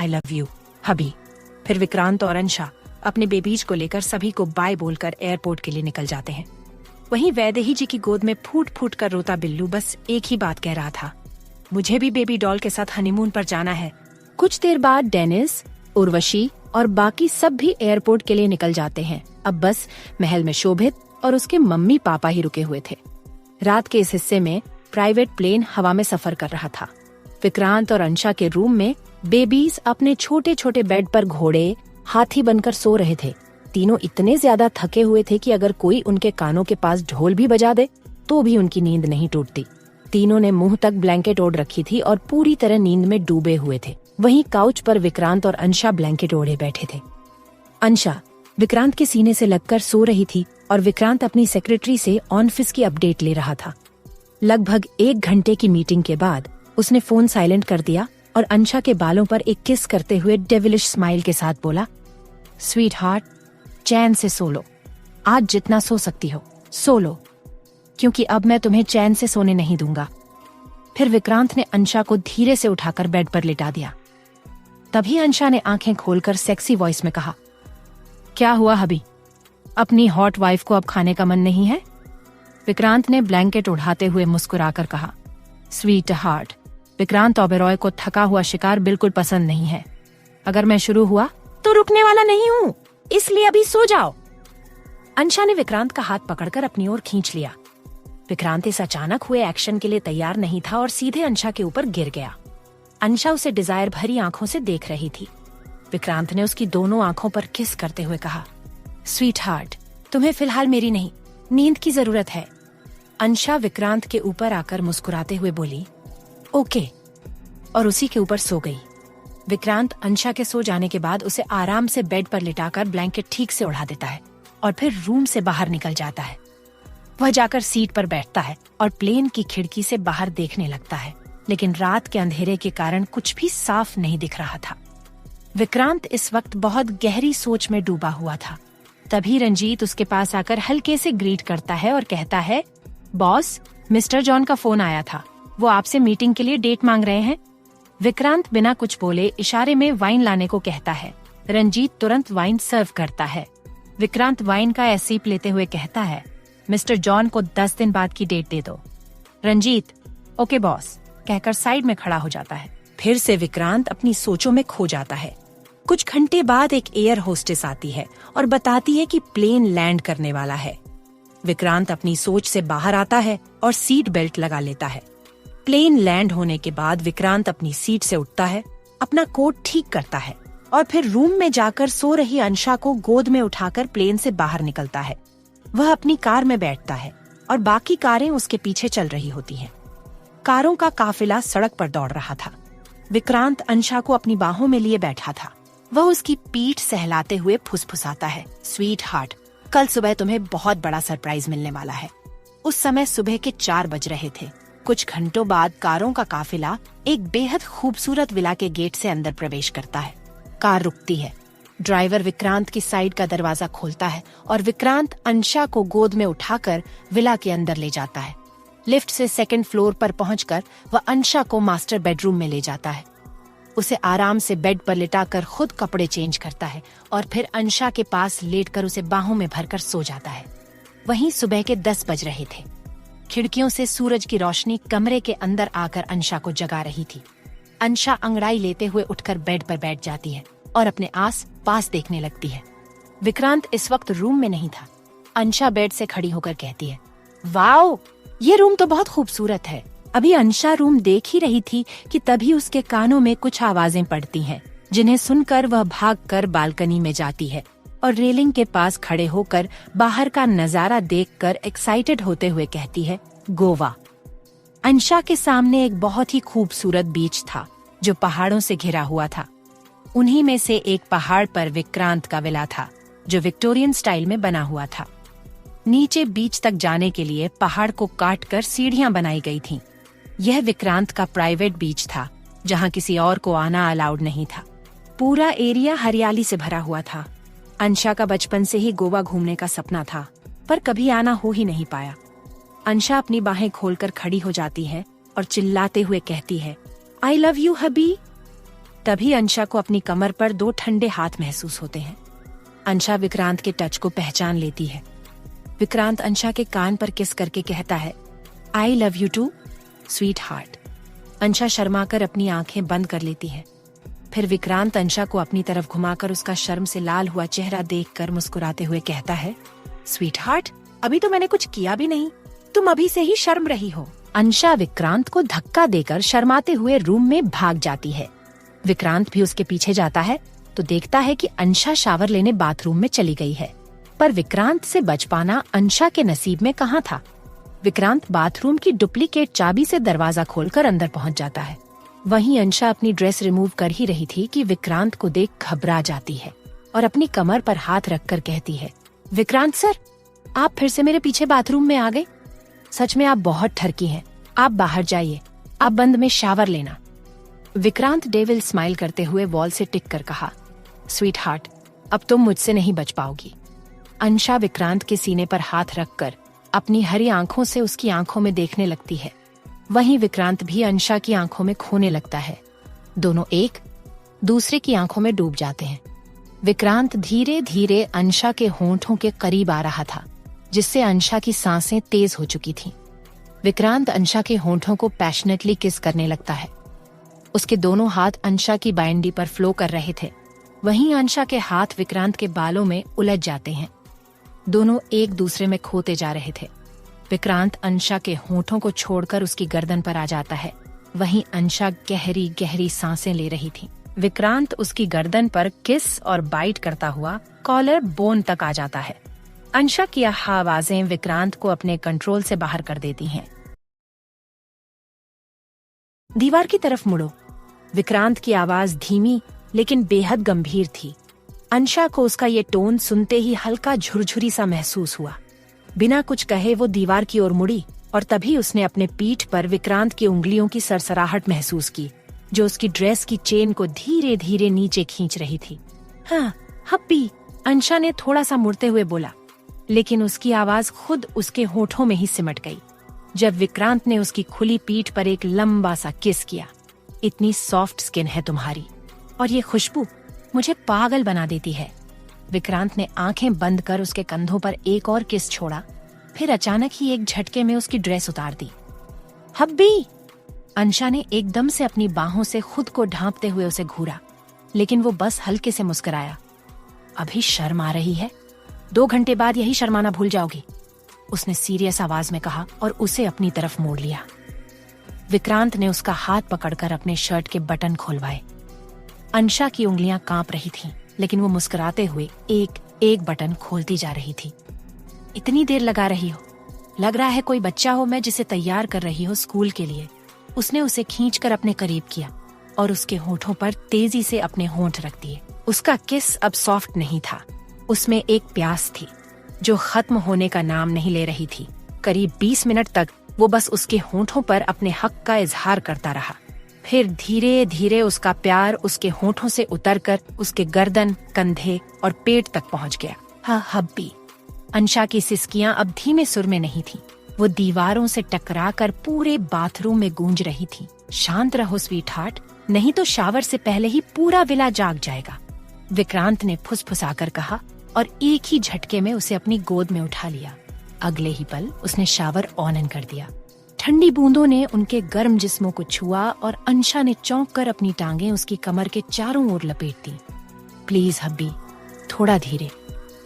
I love you हबी। फिर विक्रांत और अंशा अपने बेबीज को लेकर सभी को बाय बोलकर एयरपोर्ट के लिए निकल जाते हैं। वहीं वैदेही जी की गोद में फूट फूट कर रोता बिल्लू बस एक ही बात कह रहा था, मुझे भी बेबी डॉल के साथ हनीमून पर जाना है। कुछ देर बाद डेनिस, उर्वशी और बाकी सब भी एयरपोर्ट के लिए निकल जाते हैं। अब बस महल में शोभित और उसके मम्मी पापा ही रुके हुए थे। रात के इस हिस्से में प्राइवेट प्लेन हवा में सफर कर रहा था। विक्रांत और अंशा के रूम में बेबीज अपने छोटे छोटे बेड पर घोड़े, हाथी बनकर सो रहे थे। तीनों इतने ज्यादा थके हुए थे कि अगर कोई उनके कानों के पास ढोल भी बजा दे तो भी उनकी नींद नहीं टूटती। तीनों ने मुंह तक ब्लैंकेट ओढ़ रखी थी और पूरी तरह नींद में डूबे हुए थे। वहीं काउच पर विक्रांत और अंशा ब्लैंकेट ओढ़े बैठे थे। अंशा विक्रांत के सीने से लगकर सो रही थी और विक्रांत अपनी सेक्रेटरी से ऑफिस की अपडेट ले रहा था। लगभग 1 घंटे की मीटिंग के बाद उसने फोन साइलेंट कर दिया और अंशा के बालों पर एक किस करते हुए डेविलिश स्माइल के साथ बोला, स्वीट हार्ट, चैन से सो लो। आज जितना सो सकती हो सो लो, क्योंकि अब मैं तुम्हें चैन से सोने नहीं दूंगा। फिर विक्रांत ने अंशा को धीरे से उठाकर बेड पर लिटा दिया। तभी अंशा ने आंखें खोलकर सेक्सी वॉइस में कहा, क्या हुआ हबी, अपनी हॉट वाइफ को अब खाने का मन नहीं है? विक्रांत ने ब्लैंकेट उड़ाते हुए मुस्कुराकर कहा, स्वीट हार्ट, विक्रांत ओबेरॉय को थका हुआ शिकार बिल्कुल पसंद नहीं है। अगर मैं शुरू हुआ तो रुकने वाला नहीं हूँ, इसलिए अभी सो जाओ। अंशा ने विक्रांत का हाथ पकड़कर अपनी ओर खींच लिया। विक्रांत इस अचानक हुए एक्शन के लिए तैयार नहीं था और सीधे अंशा के ऊपर गिर गया। अंशा उसे डिजायर भरी आंखों से देख रही थी। विक्रांत ने उसकी दोनों आंखों पर किस करते हुए कहा, स्वीट हार्ट, तुम्हें फिलहाल मेरी नहीं, नींद की जरूरत है। अंशा विक्रांत के ऊपर आकर मुस्कुराते हुए बोली, ओके, और उसी के ऊपर सो गई। विक्रांत अंशा के सो जाने के बाद उसे आराम से बेड पर लिटाकर ब्लैंकेट ठीक से उड़ा देता है और फिर रूम से बाहर निकल जाता है। वह जाकर सीट पर बैठता है और प्लेन की खिड़की से बाहर देखने लगता है, लेकिन रात के अंधेरे के कारण कुछ भी साफ नहीं दिख रहा था। विक्रांत इस वक्त बहुत गहरी सोच में डूबा हुआ था। तभी रंजीत उसके पास आकर हल्के से ग्रीट करता है और कहता है, बॉस, मिस्टर जॉन का फोन आया था, वो आपसे मीटिंग के लिए डेट मांग रहे हैं। विक्रांत बिना कुछ बोले इशारे में वाइन लाने को कहता है। रंजीत तुरंत वाइन सर्व करता है। विक्रांत वाइन का सीप लेते हुए कहता है, मिस्टर जॉन को 10 दिन बाद की डेट दे दो। रंजीत, ओके बॉस, कहकर साइड में खड़ा हो जाता है। फिर से विक्रांत अपनी सोचों में खो जाता है। कुछ घंटे बाद एक एयर होस्टेस आती है और बताती है कि प्लेन लैंड करने वाला है। विक्रांत अपनी सोच से बाहर आता है और सीट बेल्ट लगा लेता है। प्लेन लैंड होने के बाद विक्रांत अपनी सीट से उठता है, अपना कोट ठीक करता है और फिर रूम में जाकर सो रही अंशा को गोद में उठाकर प्लेन से बाहर निकलता है। वह अपनी कार में बैठता है और बाकी कारें उसके पीछे चल रही होती हैं। कारों का काफिला सड़क पर दौड़ रहा था। विक्रांत अंशा को अपनी बाहों में लिए बैठा था। वह उसकी पीठ सहलाते हुए फुसफुसाता है, स्वीट हार्ट, कल सुबह तुम्हें बहुत बड़ा सरप्राइज मिलने वाला है। उस समय सुबह के 4 बज रहे थे। कुछ घंटों बाद कारों का काफिला एक बेहद खूबसूरत विला के गेट से अंदर प्रवेश करता है। कार रुकती है। ड्राइवर विक्रांत की साइड का दरवाजा खोलता है और विक्रांत अंशा को गोद में उठाकर विला के अंदर ले जाता है। लिफ्ट से 2nd फ्लोर पर पहुंचकर वह अंशा को मास्टर बेडरूम में ले जाता है। उसे आराम से बेड पर लिटाकर खुद कपड़े चेंज करता है और फिर अंशा के पास लेटकर उसे बाहों में भरकर सो जाता है। वहीं सुबह के 10 बज रहे थे। खिड़कियों से सूरज की रोशनी कमरे के अंदर आकर अंशा को जगा रही थी। अंशा अंगड़ाई लेते हुए उठकर बेड पर बैठ जाती है और अपने आस पास देखने लगती है। विक्रांत इस वक्त रूम में नहीं था। अंशा बेड से खड़ी होकर कहती है, वाओ, ये रूम तो बहुत खूबसूरत है। अभी अंशा रूम देख ही रही थी कि तभी उसके कानों में कुछ आवाजें पड़ती हैं, जिन्हें सुनकर वह भागकर बालकनी में जाती है और रेलिंग के पास खड़े होकर बाहर का नजारा देखकर एक्साइटेड होते हुए कहती है, गोवा। अंशा के सामने एक बहुत ही खूबसूरत बीच था जो पहाड़ों से घिरा हुआ था। उन्हीं में से एक पहाड़ पर विक्रांत का विला था जो विक्टोरियन स्टाइल में बना हुआ था। नीचे बीच तक जाने के लिए पहाड़ को काटकर सीढ़ियां बनाई गई थीं। यह विक्रांत का प्राइवेट बीच था जहां किसी और को आना अलाउड नहीं था। पूरा एरिया हरियाली से भरा हुआ था। अंशा का बचपन से ही गोवा घूमने का सपना था, पर कभी आना हो ही नहीं पाया। अंशा अपनी बाहें खोलकर खड़ी हो जाती है और चिल्लाते हुए कहती है, आई लव यू हबी। तभी अंशा को अपनी कमर पर 2 ठंडे हाथ महसूस होते हैं। अंशा विक्रांत के टच को पहचान लेती है। विक्रांत अंशा के कान पर किस करके कहता है, I love you too sweetheart. Ansha शर्माकर अपनी आंखें बंद कर लेती है। फिर विक्रांत अंशा को अपनी तरफ घुमाकर उसका शर्म से लाल हुआ चेहरा देखकर मुस्कुराते हुए कहता है, स्वीट हार्ट, अभी तो मैंने कुछ किया भी नहीं, तुम अभी से ही शर्म रही हो। अंशा विक्रांत को धक्का देकर शर्माते हुए रूम में भाग जाती है। विक्रांत भी उसके पीछे जाता है तो देखता है कि अंशा शावर लेने बाथरूम में चली गई है। पर विक्रांत से बच पाना अंशा के नसीब में कहाँ था। विक्रांत बाथरूम की डुप्लीकेट चाबी से दरवाजा खोलकर अंदर पहुंच जाता है। वहीं अंशा अपनी ड्रेस रिमूव कर ही रही थी कि विक्रांत को देख घबरा जाती है और अपनी कमर पर हाथ रखकर कहती है, विक्रांत सर, आप फिर से मेरे पीछे बाथरूम में आ गए। सच में आप बहुत ठरकी हैं। आप बाहर जाइए, आप बंद में शावर लेना। विक्रांत डेविल स्माइल करते हुए वॉल से टिक कर कहा, स्वीट हार्ट, अब तुम मुझसे नहीं बच पाओगी। अंशा विक्रांत के सीने पर हाथ रखकर अपनी हरी आंखों से उसकी आंखों में देखने लगती है। वहीं विक्रांत भी अंशा की आंखों में खोने लगता है। दोनों एक दूसरे की आंखों में डूब जाते हैं। विक्रांत धीरे धीरे अंशा के होंठों के करीब आ रहा था, जिससे अंशा की सांसें तेज हो चुकी थीं। विक्रांत अंशा के होंठों को पैशनेटली किस करने लगता है। उसके दोनों हाथ अंशा की बाइंडी पर फ्लो कर रहे थे। वहीं अंशा के हाथ विक्रांत के बालों में उलझ जाते हैं। दोनों एक दूसरे में खोते जा रहे थे। विक्रांत अंशा के होंठों को छोड़कर उसकी गर्दन पर आ जाता है। वहीं अंशा गहरी गहरी सांसें ले रही थी। विक्रांत उसकी गर्दन पर किस और बाइट करता हुआ कॉलर बोन तक आ जाता है। अंशा की आवाजें विक्रांत को अपने कंट्रोल से बाहर कर देती हैं। दीवार की तरफ मुड़ो। विक्रांत की आवाज धीमी लेकिन बेहद गंभीर थी। अंशा को उसका ये टोन सुनते ही हल्का झुरझुरी सा महसूस हुआ। बिना कुछ कहे वो दीवार की ओर मुड़ी और तभी उसने अपने पीठ पर विक्रांत की उंगलियों की सरसराहट महसूस की, जो उसकी ड्रेस की चेन को धीरे धीरे नीचे खींच रही थी। हाँ, हप्पी, अंशा ने थोड़ा सा मुड़ते हुए बोला, लेकिन उसकी आवाज खुद उसके होठों में ही सिमट गई जब विक्रांत ने उसकी खुली पीठ पर एक लंबा सा किस किया। इतनी सॉफ्ट स्किन है तुम्हारी, और ये खुशबू मुझे पागल बना देती है। विक्रांत ने आंखें बंद कर उसके कंधों पर एक और किस छोड़ा, फिर अचानक ही एक झटके में उसकी ड्रेस उतार दी। हब्बी! अंशा ने एकदम से अपनी बाहों से खुद को ढांपते हुए उसे घूरा, लेकिन वो बस हल्के से मुस्कुराया। अभी शर्म आ रही है? 2 घंटे बाद यही शर्माना भूल जाओगी, उसने सीरियस आवाज में कहा और उसे अपनी तरफ मोड़ लिया। विक्रांत ने उसका हाथ पकड़कर अपने शर्ट के बटन खोलवाए। अंशा की उंगलियां कांप रही थीं, लेकिन वो मुस्कुराते हुए एक एक बटन खोलती जा रही थी। इतनी देर लगा रही हो? लग रहा है कोई बच्चा हो मैं जिसे तैयार कर रही हो स्कूल के लिए। उसने उसे खींचकर अपने करीब किया और उसके होठों पर तेजी से अपने होंठ रख दिए। उसका किस अब सॉफ्ट नहीं था, उसमें एक प्यास थी जो खत्म होने का नाम नहीं ले रही थी। करीब 20 मिनट तक वो बस उसके होठों पर अपने हक का इजहार करता रहा। फिर धीरे धीरे उसका प्यार उसके होठों से उतरकर उसके गर्दन, कंधे और पेट तक पहुंच गया। हाँ हब्बी! अंशा की सिसकियां अब धीमे सुर में नहीं थीं। वो दीवारों से टकराकर पूरे बाथरूम में गूंज रही थीं। शांत रहो स्वीटहार्ट, नहीं तो शावर से पहले ही पूरा विला जाग जाएगा, विक्रांत ने फुसफुसाकर कहा और एक ही झटके में उसे अपनी गोद में उठा लिया। अगले ही पल उसने शावर ऑन कर दिया। ठंडी बूंदों ने उनके गर्म जिस्मों को छुआ और अंशा ने चौंक कर अपनी टांगें उसकी कमर के चारों ओर लपेट दी। प्लीज हब्बी, थोड़ा धीरे।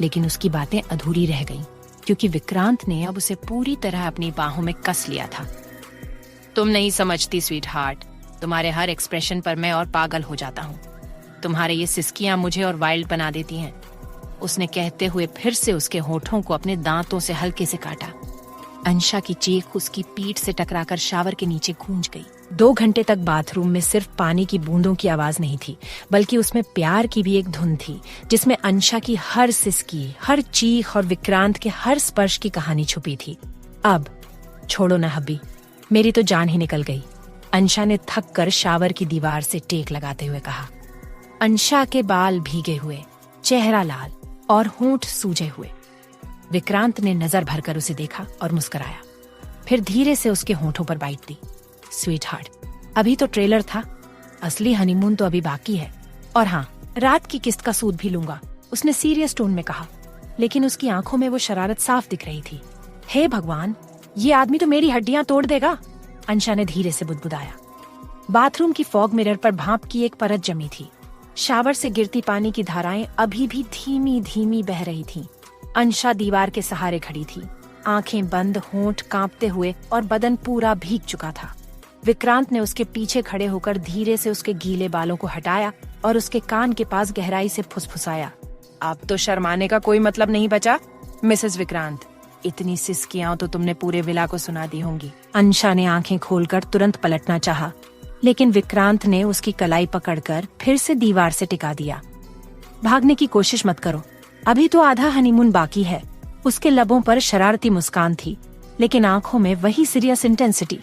लेकिन उसकी बातें अधूरी रह गईं, क्योंकि विक्रांत ने अब उसे पूरी तरह अपनी बाहों में कस लिया था। तुम नहीं समझती स्वीटहार्ट, तुम्हारे हर एक्सप्रेशन पर मैं और पागल हो जाता हूँ। तुम्हारे ये सिसकियां मुझे और वाइल्ड बना देती हैं, उसने कहते हुए फिर से उसके होठों को अपने दांतों से हल्के से काटा। अंशा की चीख उसकी पीठ से टकराकर शावर के नीचे गूंज गई। 2 घंटे तक बाथरूम में सिर्फ पानी की बूंदों की आवाज नहीं थी, बल्कि उसमें प्यार की भी एक धुन थी, जिसमें अंशा की हर सिसकी, हर चीख और विक्रांत के हर स्पर्श की कहानी छुपी थी। अब छोड़ो ना हब्बी, मेरी तो जान ही निकल गई, अंशा ने थक कर शावर की दीवार से टेक लगाते हुए कहा। अंशा के बाल भीगे हुए, चेहरा लाल और होंठ सूजे हुए। विक्रांत ने नजर भरकर उसे देखा और मुस्कुराया, फिर धीरे से उसके होंठों पर बाइट दी। स्वीटहार्ट, अभी तो ट्रेलर था, असली हनीमून तो अभी बाकी है, और हाँ, रात की किस्त का सूद भी लूंगा, उसने सीरियस टोन में कहा। लेकिन उसकी आंखों में वो शरारत साफ दिख रही थी। हे भगवान, ये आदमी तो मेरी हड्डियां तोड़ देगा, अंशा ने धीरे से बुदबुदाया। बाथरूम की फॉग मिरर पर भाप की एक परत जमी थी। शावर से गिरती पानी की धाराएं अभी भी धीमी धीमी बह रही थीं। अंशा दीवार के सहारे खड़ी थी, आंखें बंद, होंठ कांपते हुए और बदन पूरा भीग चुका था। विक्रांत ने उसके पीछे खड़े होकर धीरे से उसके गीले बालों को हटाया और उसके कान के पास गहराई से फुसफुसाया। अब तो शर्माने का कोई मतलब नहीं बचा, मिसेस विक्रांत। इतनी सिसकियां तो तुमने पूरे विला को सुना दी होंगी। अंशा ने आंखें खोलकर तुरंत पलटना चाहा, लेकिन विक्रांत ने उसकी कलाई पकड़कर फिर से दीवार से टिका दिया। भागने की कोशिश मत करो, अभी तो आधा हनीमून बाकी है। उसके लबों पर शरारती मुस्कान थी, लेकिन आंखों में वही सीरियस इंटेंसिटी।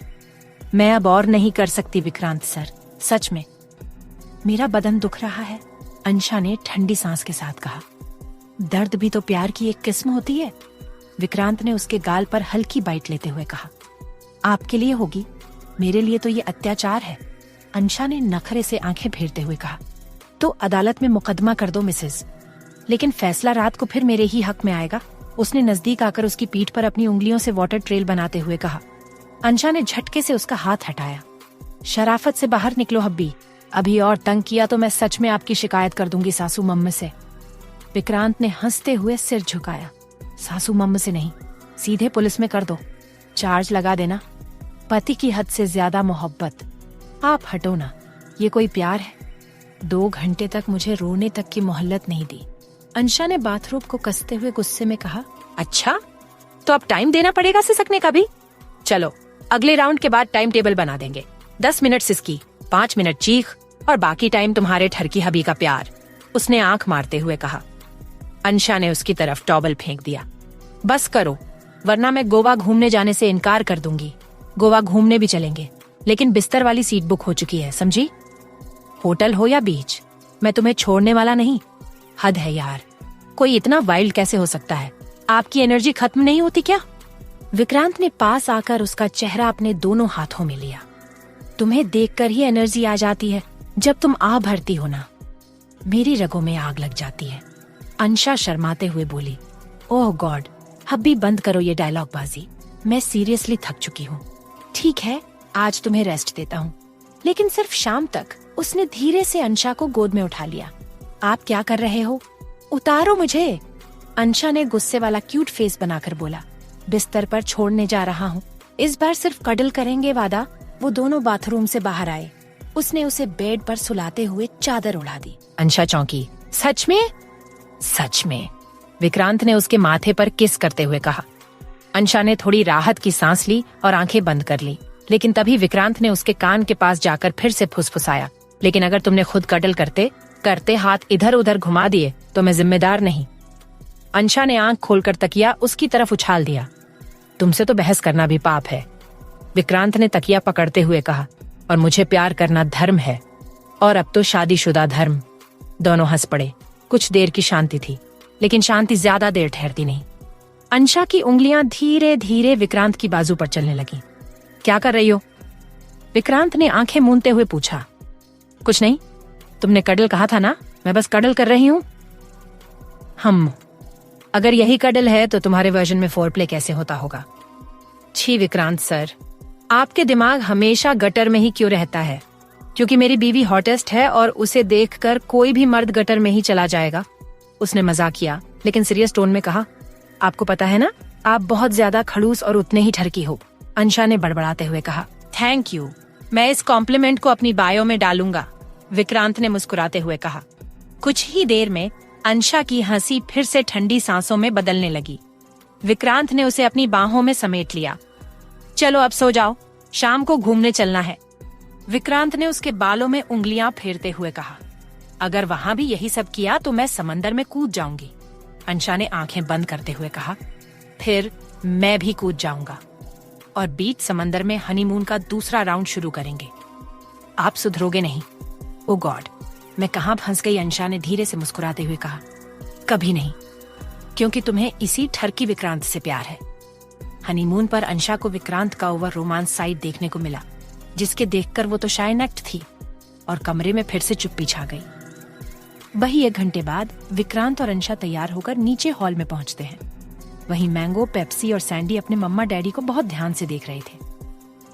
मैं अब और नहीं कर सकती विक्रांत सर, सच में। मेरा बदन दुख रहा है, अंशा ने ठंडी सांस के साथ कहा। दर्द भी तो प्यार की एक किस्म होती है, विक्रांत ने उसके गाल पर हल्की बाइट लेते हुए कहा। आपके लिए होगी, मेरे लिए तो ये अत्याचार है, अंशा ने नखरे से आंखें फेरते हुए कहा। तो अदालत में मुकदमा कर दो मिसेस, लेकिन फैसला रात को फिर मेरे ही हक में आएगा, उसने नजदीक आकर उसकी पीठ पर अपनी उंगलियों से वाटर ट्रेल बनाते हुए कहा। अंशा ने झटके से उसका हाथ हटाया। शराफत से बाहर निकलो हब्बी, अभी और तंग किया तो मैं सच में आपकी शिकायत कर दूंगी सासू मम्मी से। विक्रांत ने हंसते हुए सिर झुकाया। सासू मम्मी से नहीं, सीधे पुलिस में कर दो, चार्ज लगा देना। पति की हद से ज्यादा मोहब्बत। आप हटो ना, ये कोई प्यार है? 2 घंटे तक मुझे रोने तक की मोहल्लत नहीं दी, अंशा ने बाथरूम को कसते हुए गुस्से में कहा। अच्छा, तो अब टाइम देना पड़ेगा सिसकने का भी। चलो, अगले राउंड के बाद टाइम टेबल बना देंगे। 10 मिनट सिसकी, 5 मिनट चीख और बाकी टाइम तुम्हारे ठरकी हबी का प्यार, उसने आंख मारते हुए कहा। अंशा ने उसकी तरफ टॉवल फेंक दिया। बस करो, वरना मैं गोवा घूमने जाने से इनकार कर दूंगी। गोवा घूमने भी चलेंगे, लेकिन बिस्तर वाली सीट बुक हो चुकी है, समझी? होटल हो या बीच, मैं तुम्हें छोड़ने वाला नहीं। हद है यार, कोई इतना वाइल्ड कैसे हो सकता है? आपकी एनर्जी खत्म नहीं होती क्या? विक्रांत ने पास आकर उसका चेहरा अपने दोनों हाथों में लिया। तुम्हें देखकर ही एनर्जी आ जाती है, जब तुम आ भरती हो ना, मेरी रगों में आग लग जाती है, अंशा शर्माते हुए बोली। ओह गॉड, हब्बी बंद करो ये डायलॉग बाजी, मैं सीरियसली थक चुकी हूँ। ठीक है, आज तुम्हें रेस्ट देता हूँ, लेकिन सिर्फ शाम तक, उसने धीरे से अंशा को गोद में उठा लिया। आप क्या कर रहे हो? उतारो मुझे, अंशा ने गुस्से वाला क्यूट फेस बनाकर बोला। बिस्तर पर छोड़ने जा रहा हूँ, इस बार सिर्फ कडल करेंगे, वादा? वो दोनों बाथरूम से बाहर आए। उसने उसे बेड पर सुलाते हुए चादर उड़ा दी। अंशा चौंकी। सच में? सच में, विक्रांत ने उसके माथे पर किस करते हुए कहा। अंशा ने थोड़ी राहत की सांस ली और आंखें बंद कर ली, लेकिन तभी विक्रांत ने उसके कान के पास जाकर फिर से फुसफुसाया। लेकिन अगर तुमने खुद कडल करते हाथ इधर उधर घुमा दिए तो मैं जिम्मेदार नहीं। अंशा ने आंख खोलकर तकिया उसकी तरफ उछाल दिया। तुमसे तो बहस करना भी पाप है, विक्रांत ने तकिया पकड़ते हुए कहा। और मुझे प्यार करना धर्म है, और अब तो शादीशुदा धर्म। दोनों हंस पड़े। कुछ देर की शांति थी, लेकिन शांति ज्यादा देर ठहरती नहीं। अंशा की उंगलियां धीरे धीरे विक्रांत की बाजू पर चलने लगी। क्या कर रही हो? विक्रांत ने आंखें मूंदते हुए पूछा। कुछ नहीं, तुमने कडल कहा था ना, मैं बस कडल कर रही हूँ। अगर यही कडल है तो तुम्हारे वर्जन में फोरप्ले कैसे होता होगा? छी विक्रांत सर, आपके दिमाग हमेशा गटर में ही क्यों रहता है? क्योंकि मेरी बीवी हॉटेस्ट है और उसे देखकर कोई भी मर्द गटर में ही चला जाएगा, उसने मजाक किया, लेकिन सीरियस टोन में कहा। आपको पता है ना, आप बहुत ज्यादा खड़ूस और उतने ही ठरकी हो, अंशा ने बड़बड़ाते हुए कहा। थैंक यू, मैं इस कॉम्प्लीमेंट को अपनी बायो में डालूंगा, विक्रांत ने मुस्कुराते हुए कहा। कुछ ही देर में अंशा की हंसी फिर से ठंडी सांसों में बदलने लगी। विक्रांत ने उसे अपनी बाहों में समेट लिया। चलो अब सो जाओ, शाम को घूमने चलना है, विक्रांत ने उसके बालों में उंगलियां फेरते हुए कहा। अगर वहां भी यही सब किया तो मैं समंदर में कूद जाऊंगी, अंशा ने आंखें बंद करते हुए कहा। फिर मैं भी कूद जाऊंगा और बीच समंदर में हनीमून का दूसरा राउंड शुरू करेंगे। आप सुधरोगे नहीं। ओ गॉड, मैं कहां फंस गई, अंशा ने धीरे से मुस्कुराते हुए कहा। कभी नहीं, क्योंकि तुम्हें इसी ठरकी विक्रांत से प्यार है। हनीमून पर अंशा को विक्रांत का ओवर रोमांस साइड देखने को मिला, जिसके देखकर वो तो शाइन एक्ट थी। और कमरे में फिर से चुप्पी छा गई। वही 1 घंटे बाद विक्रांत और अंशा तैयार होकर नीचे हॉल में पहुंचते हैं। वहीं मैंगो, पेप्सी और सैंडी अपने मम्मा डैडी को बहुत ध्यान से देख रहे थे।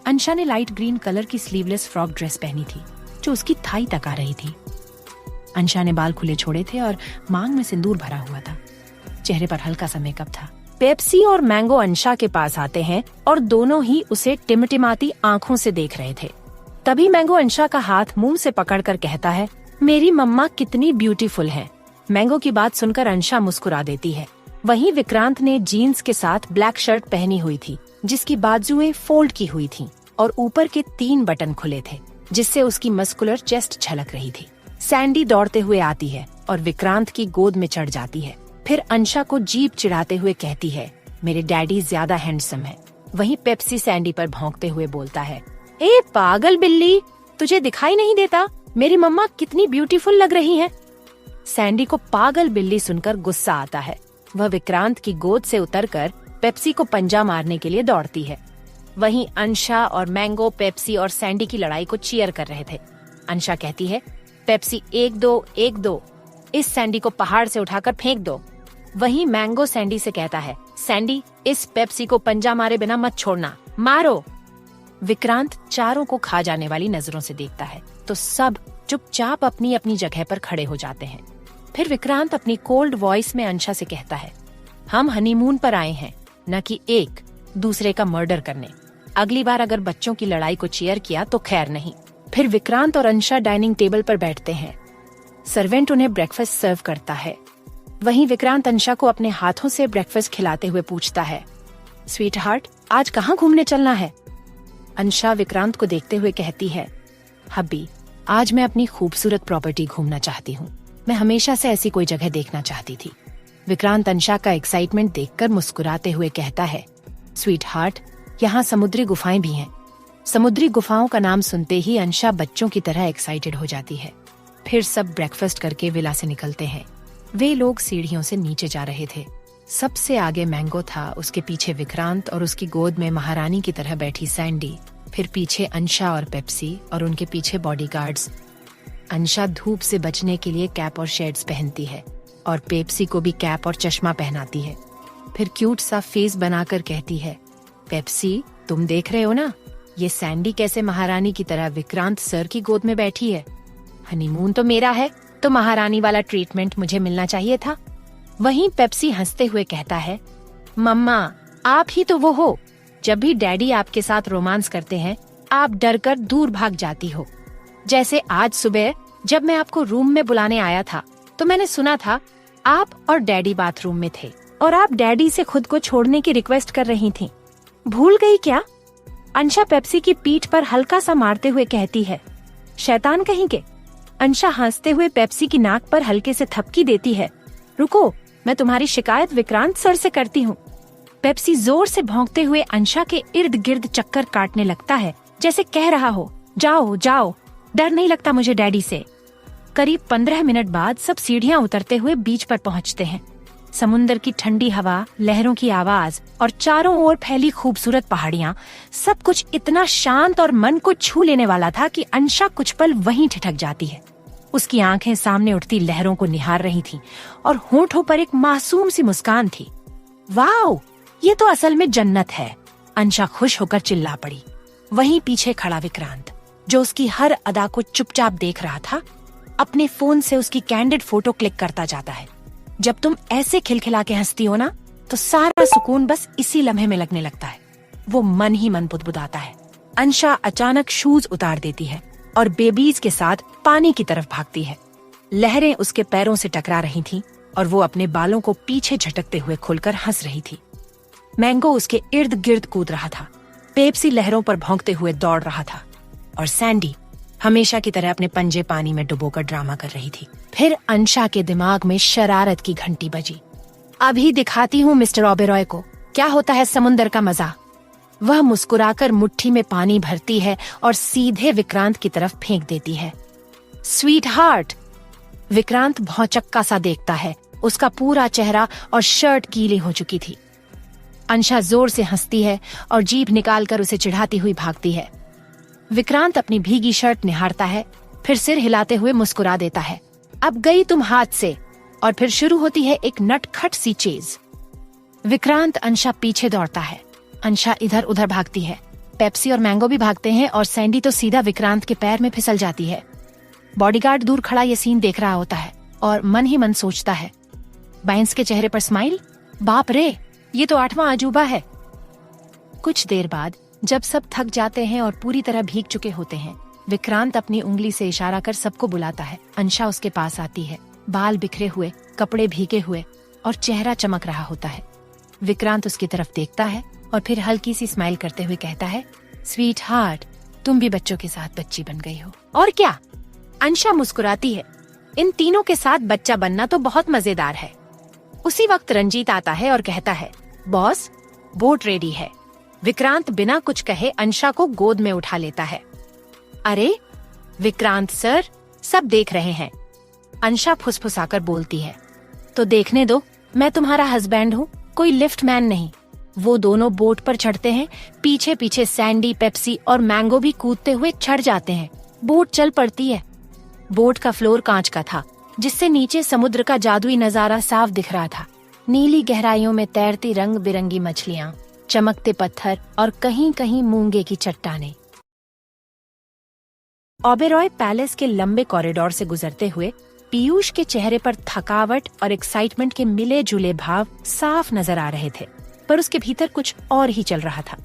अंशा ने लाइट ग्रीन कलर की स्लीवलेस फ्रॉक ड्रेस पहनी थी जो उसकी थाई तक आ रही थी। अंशा ने बाल खुले छोड़े थे और मांग में सिंदूर भरा हुआ था। चेहरे पर हल्का सा मेकअप था। पेप्सी और मैंगो अंशा के पास आते हैं और दोनों ही उसे टिमटिमाती आंखों से देख रहे थे। तभी मैंगो अंशा का हाथ मुंह से पकड़कर कहता है, मेरी मम्मा कितनी ब्यूटीफुल है। मैंगो की बात सुनकर अंशा मुस्कुरा देती है। वहीं विक्रांत ने जीन्स के साथ ब्लैक शर्ट पहनी हुई थी जिसकी बाजुएं फोल्ड की हुई थीं और ऊपर के 3 बटन खुले थे जिससे उसकी मस्कुलर चेस्ट झलक रही थी। सैंडी दौड़ते हुए आती है और विक्रांत की गोद में चढ़ जाती है। फिर अंशा को जीभ चिढ़ाते हुए कहती है, मेरे डैडी ज्यादा हैंडसम है। वहीं पेप्सी सैंडी पर भौंकते हुए बोलता है, ए पागल बिल्ली, तुझे दिखाई नहीं देता मेरी मम्मा कितनी ब्यूटीफुल लग रही हैं। सैंडी को पागल बिल्ली सुनकर गुस्सा आता है। वह विक्रांत की गोद से उतरकर पेप्सी को पंजा मारने के लिए दौड़ती है। वहीं अंशा और मैंगो पेप्सी और सैंडी की लड़ाई को चीयर कर रहे थे। अंशा कहती है, पेप्सी 1-2 इस सैंडी को पहाड़ से उठाकर फेंक दो। वहीं मैंगो सैंडी से कहता है, सैंडी इस पेप्सी को पंजा मारे बिना मत छोड़ना, मारो। विक्रांत चारों को खा जाने वाली नजरों से देखता है तो सब चुपचाप अपनी अपनी जगह पर खड़े हो जाते हैं। फिर विक्रांत अपनी कोल्ड वॉइस में अंशा से कहता है, हम हनीमून पर आए हैं न कि एक दूसरे का मर्डर करने। अगली बार अगर बच्चों की लड़ाई को चीयर किया तो खैर नहीं। फिर विक्रांत और अंशा डाइनिंग टेबल पर बैठते हैं। सर्वेंट उन्हें ब्रेकफास्ट सर्व करता है। वहीं विक्रांत अंशा को अपने हाथों से ब्रेकफास्ट खिलाते हुए पूछता है, स्वीट हार्ट, आज कहाँ घूमने चलना है? अंशा विक्रांत को देखते हुए कहती है, हब्बी, आज मैं अपनी खूबसूरत प्रॉपर्टी घूमना चाहती हूँ। मैं हमेशा से ऐसी कोई जगह देखना चाहती थी। विक्रांत अंशा का एक्साइटमेंट देखकर मुस्कुराते हुए कहता है, स्वीट हार्ट, यहाँ समुद्री गुफाएं भी हैं। समुद्री गुफाओं का नाम सुनते ही अंशा बच्चों की तरह एक्साइटेड हो जाती है। फिर सब ब्रेकफास्ट करके विला से निकलते हैं। वे लोग सीढ़ियों से नीचे जा रहे थे। सबसे आगे मैंगो था, उसके पीछे विक्रांत और उसकी गोद में महारानी की तरह बैठी सैंडी। फिर पीछे अंशा और पेप्सी और उनके पीछे बॉडीगार्ड्स। अंशा धूप से बचने के लिए कैप और शेड्स पहनती है और पेप्सी को भी कैप और चश्मा पहनाती है। फिर क्यूट सा फेस बनाकर कहती है, पेप्सी, तुम देख रहे हो ना, ये सैंडी कैसे महारानी की तरह विक्रांत सर की गोद में बैठी है। हनीमून तो मेरा है तो महारानी वाला ट्रीटमेंट मुझे मिलना चाहिए था। वहीं पेप्सी हंसते हुए कहता है, मम्मा, आप ही तो वो हो। जब भी डैडी आपके साथ रोमांस करते हैं आप डरकर दूर भाग जाती हो। जैसे आज सुबह जब मैं आपको रूम में बुलाने आया था तो मैंने सुना था आप और डैडी बाथरूम में थे और आप डैडी से खुद को छोड़ने की रिक्वेस्ट कर रही थीं। भूल गई क्या? अंशा पेप्सी की पीठ पर हल्का सा मारते हुए कहती है, शैतान कहीं के। अंशा हंसते हुए पेप्सी की नाक पर हल्के से थपकी देती है, रुको, मैं तुम्हारी शिकायत विक्रांत सर से करती हूँ। पेप्सी जोर से भौंकते हुए अंशा के इर्द गिर्द चक्कर काटने लगता है, जैसे कह रहा हो, जाओ जाओ, डर नहीं लगता मुझे डैडी से। करीब 15 मिनट बाद सब सीढ़ियां उतरते हुए बीच पर पहुंचते हैं। समुंदर की ठंडी हवा, लहरों की आवाज और चारों ओर फैली खूबसूरत पहाड़ियां, सब कुछ इतना शांत और मन को छू लेने वाला था कि अंशा कुछ पल वहीं ठिठक जाती है। उसकी आंखें सामने उठती लहरों को निहार रही थीं और होठों पर एक मासूम सी मुस्कान थी। वाओ, ये तो असल में जन्नत है, अंशा खुश होकर चिल्ला पड़ी। वहीं पीछे खड़ा विक्रांत, जो उसकी हर अदा को चुपचाप देख रहा था, अपने फोन से उसकी कैंडिड फोटो क्लिक करता जाता है। जब तुम ऐसे खिलखिला के हंसती हो ना, तो सारा सुकून बस इसी लम्हे में लगने लगता है। वो मन ही मन बुदबुदाता है। अंशा अचानक शूज उतार देती है और बेबीज के साथ पानी की तरफ भागती है। लहरें उसके पैरों से टकरा रही थीं और वो अपने बालों को पीछे झटकते हुए खुलकर हंस रही थी। मैंगो उसके इर्द गिर्द कूद रहा था। पेप्सी लहरों पर भौंकते हुए दौड़ रहा था और सैंडी हमेशा की तरह अपने पंजे पानी में डुबोकर ड्रामा कर रही थी। फिर अंशा के दिमाग में शरारत की घंटी बजी। अभी दिखाती हूँ मिस्टर ओबेरॉय को क्या होता है समुंदर का मजा। वह मुस्कुराकर मुट्ठी में पानी भरती है और सीधे विक्रांत की तरफ फेंक देती है। स्वीट हार्ट, विक्रांत भौचक्का सा देखता है। उसका पूरा चेहरा और शर्ट गीली हो चुकी थी। अंशा जोर से हंसती है और जीभ निकालकर उसे चिढ़ाती हुई भागती है। विक्रांत अपनी भीगी शर्ट निहारता है फिर सिर हिलाते हुए मुस्कुरा देता है। अब गई तुम हाथ से। और फिर शुरू होती है एक नटखट सी चेज। विक्रांत अंशा पीछे दौड़ता है। अंशा इधर उधर भागती है। पेप्सी और मैंगो भी भागते हैं और सैंडी तो सीधा विक्रांत के पैर में फिसल जाती है। बॉडीगार्ड दूर खड़ा ये सीन देख रहा होता है और मन ही मन सोचता है, बाइंस के चेहरे पर स्माइल, बाप रे, ये तो 8वां अजूबा है। कुछ देर बाद जब सब थक जाते हैं और पूरी तरह भीग चुके होते हैं, विक्रांत अपनी उंगली से इशारा कर सबको बुलाता है। अंशा उसके पास आती है, बाल बिखरे हुए, कपड़े भीगे हुए और चेहरा चमक रहा होता है। विक्रांत उसकी तरफ देखता है और फिर हल्की सी स्माइल करते हुए कहता है, स्वीट हार्ट, तुम भी बच्चों के साथ बच्ची बन गई हो। और क्या, अंशा मुस्कुराती है, इन तीनों के साथ बच्चा बनना तो बहुत मजेदार है। उसी वक्त रंजीत आता है और कहता है, बॉस, बोट रेडी है। विक्रांत बिना कुछ कहे अंशा को गोद में उठा लेता है। अरे विक्रांत सर, सब देख रहे हैं। अंशा फुसफुसाकर बोलती है, तो देखने दो, मैं तुम्हारा हस्बैंड हूँ, कोई लिफ्ट मैन नहीं। वो दोनों बोट पर चढ़ते हैं। पीछे पीछे सैंडी, पेप्सी और मैंगो भी कूदते हुए चढ़ जाते हैं। बोट चल पड़ती है। बोट का फ्लोर कांच का था, जिससे नीचे समुद्र का जादुई नजारा साफ दिख रहा था। नीली गहराइयों में तैरती रंग बिरंगी मछलियाँ, चमकते पत्थर और कहीं कहीं मूंगे की चट्टानें। ओबेरॉय पैलेस के लंबे कॉरिडोर से गुजरते हुए पीयूष के चेहरे पर थकावट और एक्साइटमेंट के मिले जुले भाव साफ नजर आ रहे थे, पर उसके भीतर कुछ और ही चल रहा था।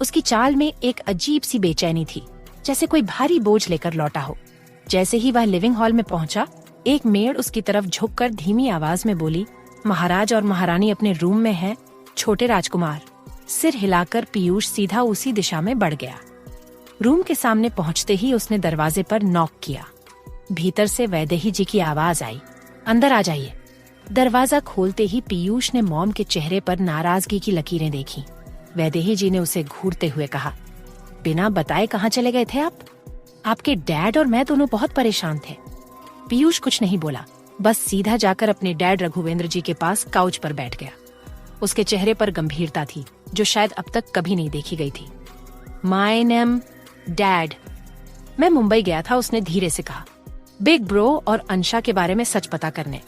उसकी चाल में एक अजीब सी बेचैनी थी, जैसे कोई भारी बोझ लेकर लौटा हो। जैसे ही वह लिविंग हॉल में पहुंचा, एक मेड उसकी तरफ झुककर धीमी आवाज में बोली, महाराज और महारानी अपने रूम में हैं, छोटे राजकुमार। सिर हिलाकर पीयूष सीधा उसी दिशा में बढ़ गया। रूम के सामने पहुंचते ही उसने दरवाजे पर नॉक किया। भीतर से वैदेही जी की आवाज आई, अंदर आ जाइए। दरवाजा खोलते ही पीयूष ने मॉम के चेहरे पर नाराजगी की लकीरें देखी। वैदेही जी ने उसे घूरते हुए कहा, बिना बताए कहाँ चले गए थे आप? आपके डैड और मैं दोनों बहुत परेशान थे। पीयूष कुछ नहीं बोला, बस सीधा जाकर अपने डैड रघुवेंद्र जी के पास काउच पर बैठ गया। उसके चेहरे पर गंभीरता थी, जो शायद अब तक कभी नहीं देखी गई थी। माय नेम डैड, मैं मुंबई गया था, उसने धीरे से कहा, बिग ब्रो और अंशा के बारे में सच पता करने।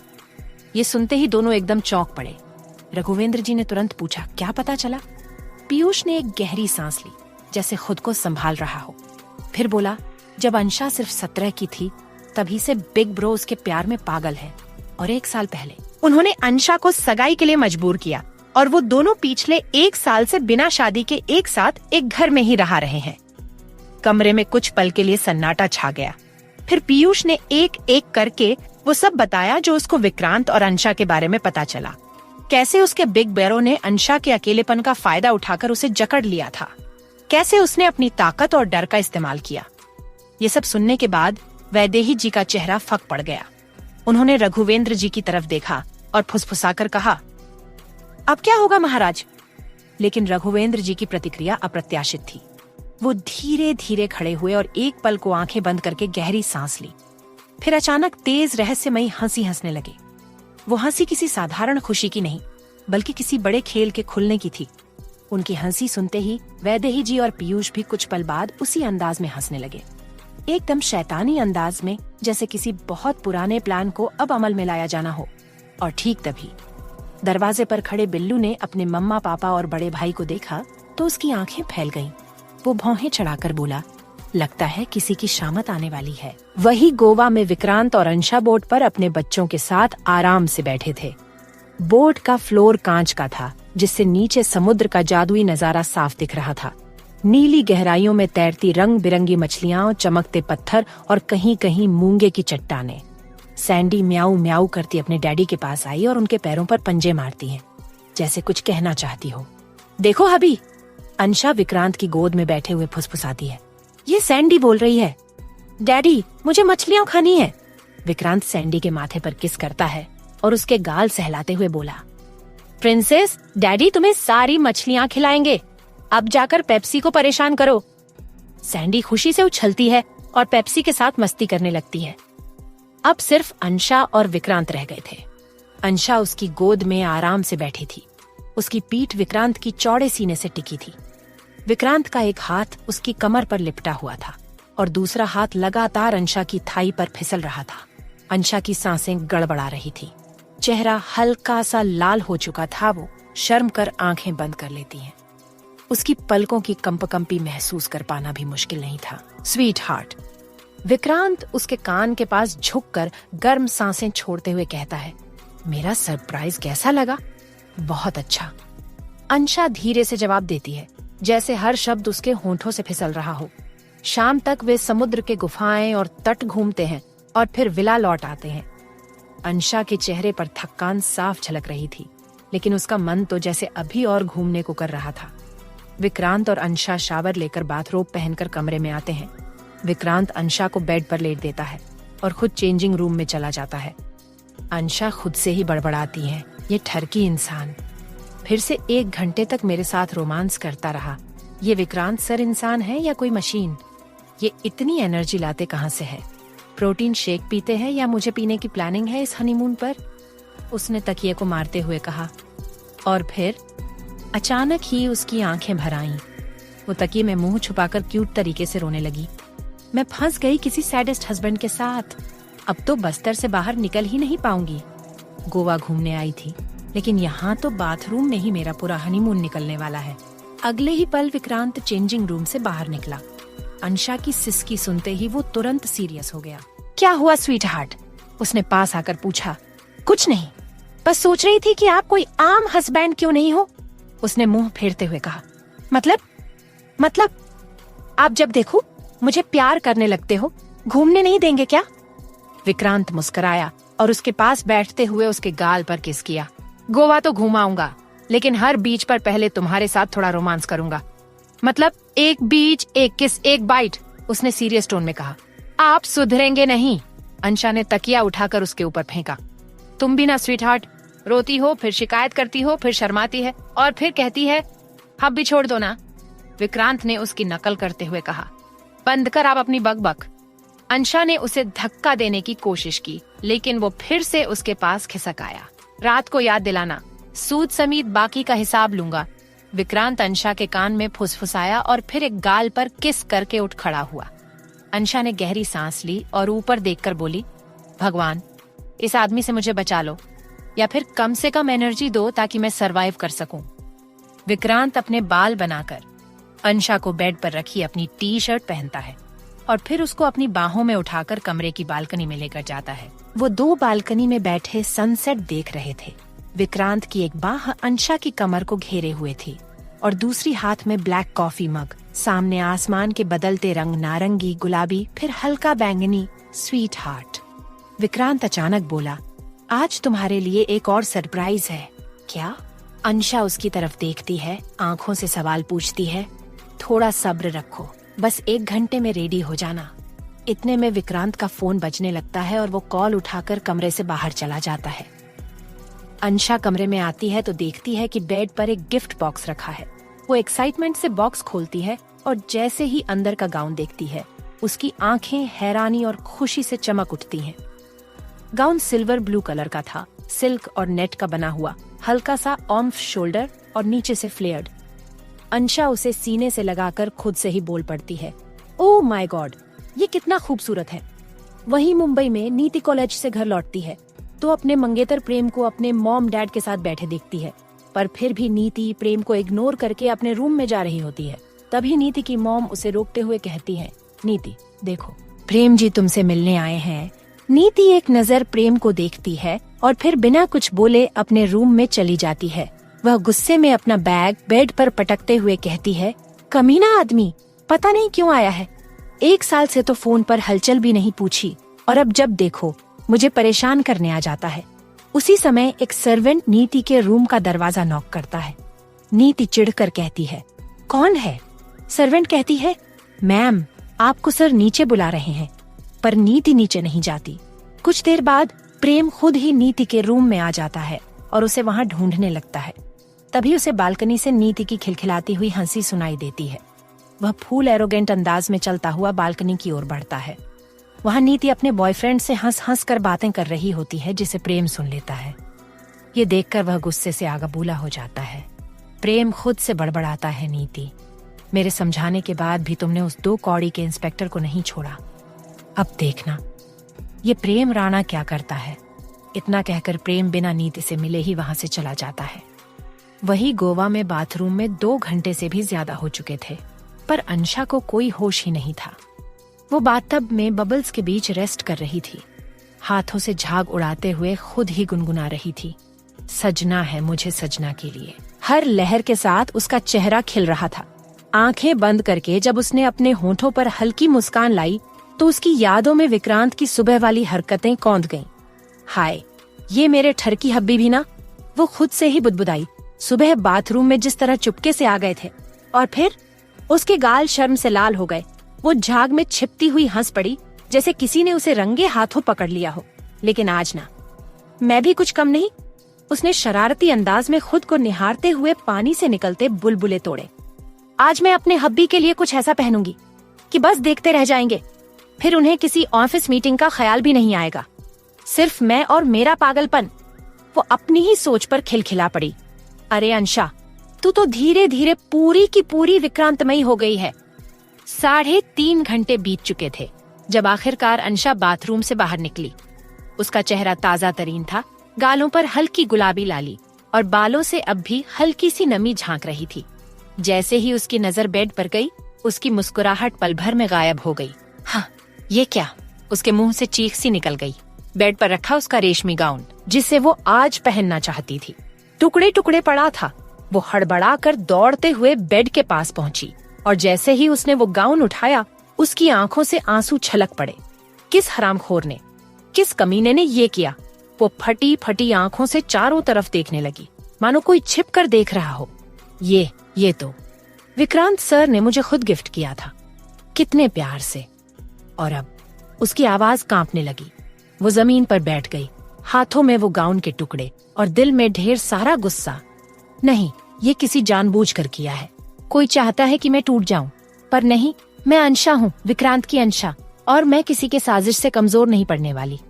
ये सुनते ही दोनों एकदम चौंक पड़े। रघुवेंद्र जी ने तुरंत पूछा, क्या पता चला? पीयूष ने एक गहरी सांस ली, जैसे खुद को संभाल रहा हो। फिर बोला, जब अंशा सिर्फ 17 की थी, तभी से बिग ब्रो उसके प्यार में पागल है। और 1 साल पहले उन्होंने अंशा को सगाई के लिए मजबूर किया और वो दोनों पिछले 1 साल से बिना शादी के एक साथ एक घर में ही रहा रहे हैं। कमरे में कुछ पल के लिए सन्नाटा छा गया। फिर पीयूष ने एक एक करके वो सब बताया जो उसको विक्रांत और अंशा के बारे में पता चला। कैसे उसके बिग ब्रो ने अंशा के अकेलेपन का फायदा उठाकर उसे जकड़ लिया था, कैसे उसने अपनी ताकत और डर का इस्तेमाल किया। ये सब सुनने के बाद वैदेही जी का चेहरा फक पड़ गया। उन्होंने रघुवेंद्र जी की तरफ देखा और फुसफुसाकर कहा, अब क्या होगा महाराज? लेकिन रघुवेंद्र जी की प्रतिक्रिया अप्रत्याशित थी। वो धीरे धीरे खड़े हुए और एक पल को आंखें बंद करके गहरी सांस ली। फिर अचानक तेज रहस्यमयी हंसी हंसने लगे। वो हंसी किसी साधारण खुशी की नहीं, बल्कि किसी बड़े खेल के खुलने की थी। उनकी हंसी सुनते ही वैदेही जी और पीयूष भी कुछ पल बाद उसी अंदाज में हंसने लगे, एकदम शैतानी अंदाज में, जैसे किसी बहुत पुराने प्लान को अब अमल में लाया जाना हो। और ठीक तभी दरवाजे पर खड़े बिल्लू ने अपने मम्मा पापा और बड़े भाई को देखा तो उसकी आंखें फैल गईं। वो भौहें चढ़ाकर बोला, लगता है किसी की शामत आने वाली है। वही गोवा में विक्रांत और अंशा बोट पर अपने बच्चों के साथ आराम से बैठे थे। बोट का फ्लोर कांच का था, जिससे नीचे समुद्र का जादुई नजारा साफ दिख रहा था। नीली गहराइयों में तैरती रंग बिरंगी मछलियां, चमकते पत्थर और कहीं कहीं मूंगे की चट्टानें। सैंडी म्याऊ म्याऊ करती अपने डैडी के पास आई और उनके पैरों पर पंजे मारती है, जैसे कुछ कहना चाहती हो। देखो हबी, अंशा विक्रांत की गोद में बैठे हुए फुसफुसाती है, ये सैंडी बोल रही है, डैडी मुझे मछलियां खानी है। विक्रांत सैंडी के माथे पर किस करता है और उसके गाल सहलाते हुए बोला, प्रिंसेस, डैडी तुम्हें सारी मछलियां खिलाएंगे, अब जाकर पेप्सी को परेशान करो। सैंडी खुशी से उछलती है और पेप्सी के साथ मस्ती करने लगती है। अब सिर्फ अंशा और विक्रांत रह गए थे। अंशा उसकी गोद में आराम से बैठी थी। उसकी पीठ विक्रांत की चौड़े सीने से टिकी थी। विक्रांत का एक हाथ उसकी कमर पर लिपटा हुआ था और दूसरा हाथ लगातार अंशा की थाई पर फिसल रहा था। अंशा की सांसें गड़बड़ा रही थी, चेहरा हल्का सा लाल हो चुका था। वो शर्म कर आंखें बंद कर लेती है। उसकी पलकों की कंपकंपी महसूस कर पाना भी मुश्किल नहीं था। Sweet heart. विक्रांत उसके कान के पास झुककर गर्म सांसें छोड़ते हुए कहता है, मेरा सरप्राइज कैसा लगा? बहुत अच्छा। अंशा धीरे से जवाब देती है, जैसे हर शब्द उसके होंठों से फिसल रहा हो। शाम तक वे समुद्र के गुफाएं और तट घूमते हैं और फिर विला लौट आते हैं। अंशा के चेहरे पर थकान साफ झलक रही थी, लेकिन उसका मन तो जैसे अभी और घूमने को कर रहा था। विक्रांत और अंशा शावर लेकर बाथरोब पहनकर कमरे में आते हैं। विक्रांत अंशा को बेड पर लेट देता है और खुद चेंजिंग रूम में चला जाता है। अंशा खुद से ही बड़बड़ाती है, ये ठरकी इंसान फिर से 1 घंटे तक मेरे साथ रोमांस करता रहा। ये विक्रांत सर इंसान है या कोई मशीन? ये इतनी एनर्जी लाते कहाँ से है? प्रोटीन शेक पीते हैं या मुझे पीने की प्लानिंग है इस हनीमून पर? उसने तकिए को मारते हुए कहा। और फिर अचानक ही उसकी आंखें भर आईं। वो तकिए में मुंह छुपाकर क्यूट तरीके से रोने लगी। मैं फंस गई किसी सैडेस्ट हस्बैंड के साथ। अब तो बस्तर से बाहर निकल ही नहीं पाऊंगी। गोवा घूमने आई थी, लेकिन यहाँ तो बाथरूम में ही मेरा पूरा हनीमून निकलने वाला है। अगले ही पल विक्रांत चेंजिंग रूम से बाहर निकला। अंशा की सिसकी सुनते ही वो तुरंत सीरियस हो गया। क्या हुआ स्वीट हार्ट? उसने पास आकर पूछा। कुछ नहीं, बस सोच रही थी कि आप कोई आम हस्बैंड क्यों नहीं हो? उसने मुंह फेरते हुए कहा। मतलब आप जब देखो मुझे प्यार करने लगते हो, घूमने नहीं देंगे क्या? विक्रांत मुस्कुराया और उसके पास बैठते हुए उसके गाल पर किस किया। गोवा तो घुमाऊंगा, लेकिन हर बीच पर पहले तुम्हारे साथ थोड़ा रोमांस करूंगा। मतलब एक बीच, एक किस, एक बाइट, उसने सीरियस टोन में कहा। आप सुधरेंगे नहीं। अंशा ने तकिया उठाकर उसके ऊपर फेंका। तुम भी ना स्वीट हार्ट, रोती हो, फिर शिकायत करती हो, फिर शर्माती है और फिर कहती है अब भी छोड़ दो ना। विक्रांत ने उसकी नकल करते हुए कहा। बंद कर आप अपनी बकबक। अंशा ने उसे धक्का देने की कोशिश की, लेकिन वो फिर से उसके पास खिसक आया। रात को याद दिलाना, सूद समेत बाकी का हिसाब लूंगा। विक्रांत अंशा के कान में फुसफुसाया और फिर एक गाल पर किस करके उठ खड़ा हुआ। अंशा ने गहरी सांस ली और ऊपर देखकर बोली, भगवान, इस आदमी से मुझे बचा लो, या फिर कम से कम एनर्जी दो ताकि मैं सरवाइव कर सकूं। विक्रांत अपने बाल बनाकर अंशा को बेड पर रखी अपनी टी शर्ट पहनता है और फिर उसको अपनी बाहों में उठाकर कमरे की बालकनी में लेकर जाता है। वो 2 बालकनी में बैठे सनसेट देख रहे थे। विक्रांत की एक बाह अंशा की कमर को घेरे हुए थी और दूसरी हाथ में ब्लैक कॉफी मग। सामने आसमान के बदलते रंग नारंगी, गुलाबी, फिर हल्का बैंगनी। Sweet heart. विक्रांत अचानक बोला, आज तुम्हारे लिए एक और सरप्राइज है। क्या? अंशा उसकी तरफ देखती है, आंखों से सवाल पूछती है। थोड़ा सब्र रखो, बस 1 घंटे में रेडी हो जाना। इतने में विक्रांत का फोन बजने लगता है और वो कॉल उठाकर कमरे से बाहर चला जाता है। अंशा कमरे में आती है तो देखती है कि बेड पर एक गिफ्ट बॉक्स रखा है। वो एक्साइटमेंट से बॉक्स खोलती है और जैसे ही अंदर का गाउन देखती है, उसकी आंखें हैरानी और खुशी से चमक उठती हैं। गाउन सिल्वर ब्लू कलर का था, सिल्क और नेट का बना हुआ, हल्का सा ऑम्फ शोल्डर और नीचे से फ्लेयर्ड। अंशा उसे सीने से लगाकर खुद से ही बोल पड़ती है, ओह माय गॉड, ये कितना खूबसूरत है। वहीं मुंबई में नीति कॉलेज से घर लौटती है तो अपने मंगेतर प्रेम को अपने मॉम डैड के साथ बैठे देखती है, पर फिर भी नीति प्रेम को इग्नोर करके अपने रूम में जा रही होती है। तभी नीति की मॉम उसे रोकते हुए कहती है, नीति देखो, प्रेम जी तुमसे मिलने आए हैं। नीति एक नजर प्रेम को देखती है और फिर बिना कुछ बोले अपने रूम में चली जाती है। वह गुस्से में अपना बैग बेड पर पटकते हुए कहती है, कमीना आदमी, पता नहीं क्यों आया है। 1 साल से तो फोन पर हलचल भी नहीं पूछी और अब जब देखो मुझे परेशान करने आ जाता है। उसी समय एक सर्वेंट नीति के रूम का दरवाजा नॉक करता है। नीति चिढ़कर कहती है, कौन है? सर्वेंट कहती है, मैम आपको सर नीचे बुला रहे हैं। पर नीति नीचे नहीं जाती। कुछ देर बाद प्रेम खुद ही नीति के रूम में आ जाता है और उसे वहां ढूंढने लगता है। तभी उसे बालकनी से नीति की खिलखिलाती हुई हंसी सुनाई देती है। वह फूल एरोगेंट अंदाज में चलता हुआ बालकनी की ओर बढ़ता है। वहां नीति अपने बॉयफ्रेंड से हंस हंस कर बातें कर रही होती है, जिसे प्रेम सुन लेता है। ये देखकर वह गुस्से से आगा बूला हो जाता है। प्रेम खुद से बड़बड़ाता है, नीति मेरे समझाने के बाद भी तुमने उस 2 कौड़ी के इंस्पेक्टर को नहीं छोड़ा। अब देखना ये प्रेम राणा क्या करता है। इतना कहकर प्रेम बिना नीति से मिले ही वहां से चला जाता है। वही गोवा में बाथरूम में 2 घंटे से भी ज्यादा हो चुके थे, पर अंशा को कोई होश ही नहीं था। वो बाथटब में बबल्स के बीच रेस्ट कर रही थी, हाथों से झाग उड़ाते हुए खुद ही गुनगुना रही थी, सजना है मुझे सजना के लिए। हर लहर के साथ उसका चेहरा खिल रहा था। आंखें बंद करके जब उसने अपने होठों पर हल्की मुस्कान लाई तो उसकी यादों में विक्रांत की सुबह वाली हरकतें कौंध गईं। हाय, ये मेरे ठरकी हब्बी भी ना, वो खुद से ही बुदबुदाई। सुबह बाथरूम में जिस तरह चुपके से आ गए थे और फिर उसके गाल शर्म से लाल हो गए। वो झाग में छिपती हुई हंस पड़ी जैसे किसी ने उसे रंगे हाथों पकड़ लिया हो। लेकिन आज ना, मैं भी कुछ कम नहीं। उसने शरारती अंदाज में खुद को निहारते हुए पानी से निकलते बुलबुले तोड़े। आज मैं अपने हब्बी के लिए कुछ ऐसा पहनूंगी कि बस देखते रह जाएंगे। फिर उन्हें किसी ऑफिस मीटिंग का ख्याल भी नहीं आएगा। सिर्फ मैं और मेरा पागलपन। वो अपनी ही सोच पर खिलखिला पड़ी। अरे अंशा, तू तो धीरे धीरे पूरी की पूरी विक्रांतमयी हो गई है। 3.5 घंटे बीत चुके थे जब आखिरकार अंशा बाथरूम से बाहर निकली। उसका चेहरा ताजा तरीन था, गालों पर हल्की गुलाबी लाली और बालों से अब भी हल्की सी नमी झांक रही थी। जैसे ही उसकी नजर बेड पर गई, उसकी मुस्कुराहट पल भर में गायब हो गई। हाँ, ये क्या? उसके मुंह से चीख सी निकल गई। बेड पर रखा उसका रेशमी गाउन, जिसे वो आज पहनना चाहती थी, टुकड़े टुकड़े पड़ा था। वो हड़बड़ाकर दौड़ते हुए बेड के पास पहुंची और जैसे ही उसने वो गाउन उठाया, उसकी आंखों से आंसू छलक पड़े। किस हरामखोर ने, किस कमीने ने ये किया? वो फटी फटी आंखों से चारों तरफ देखने लगी, मानो कोई छिप कर देख रहा हो। ये तो विक्रांत सर ने मुझे खुद गिफ्ट किया था, कितने प्यार से। और अब उसकी आवाज कांपने लगी। वो जमीन पर बैठ गई, हाथों में वो गाउन के टुकड़े और दिल में ढेर सारा गुस्सा। नहीं, ये किसी जानबूझकर किया है। कोई चाहता है कि मैं टूट जाऊं, पर नहीं, मैं अंशा हूँ, विक्रांत की अंशा, और मैं किसी के साजिश से कमजोर नहीं पड़ने वाली।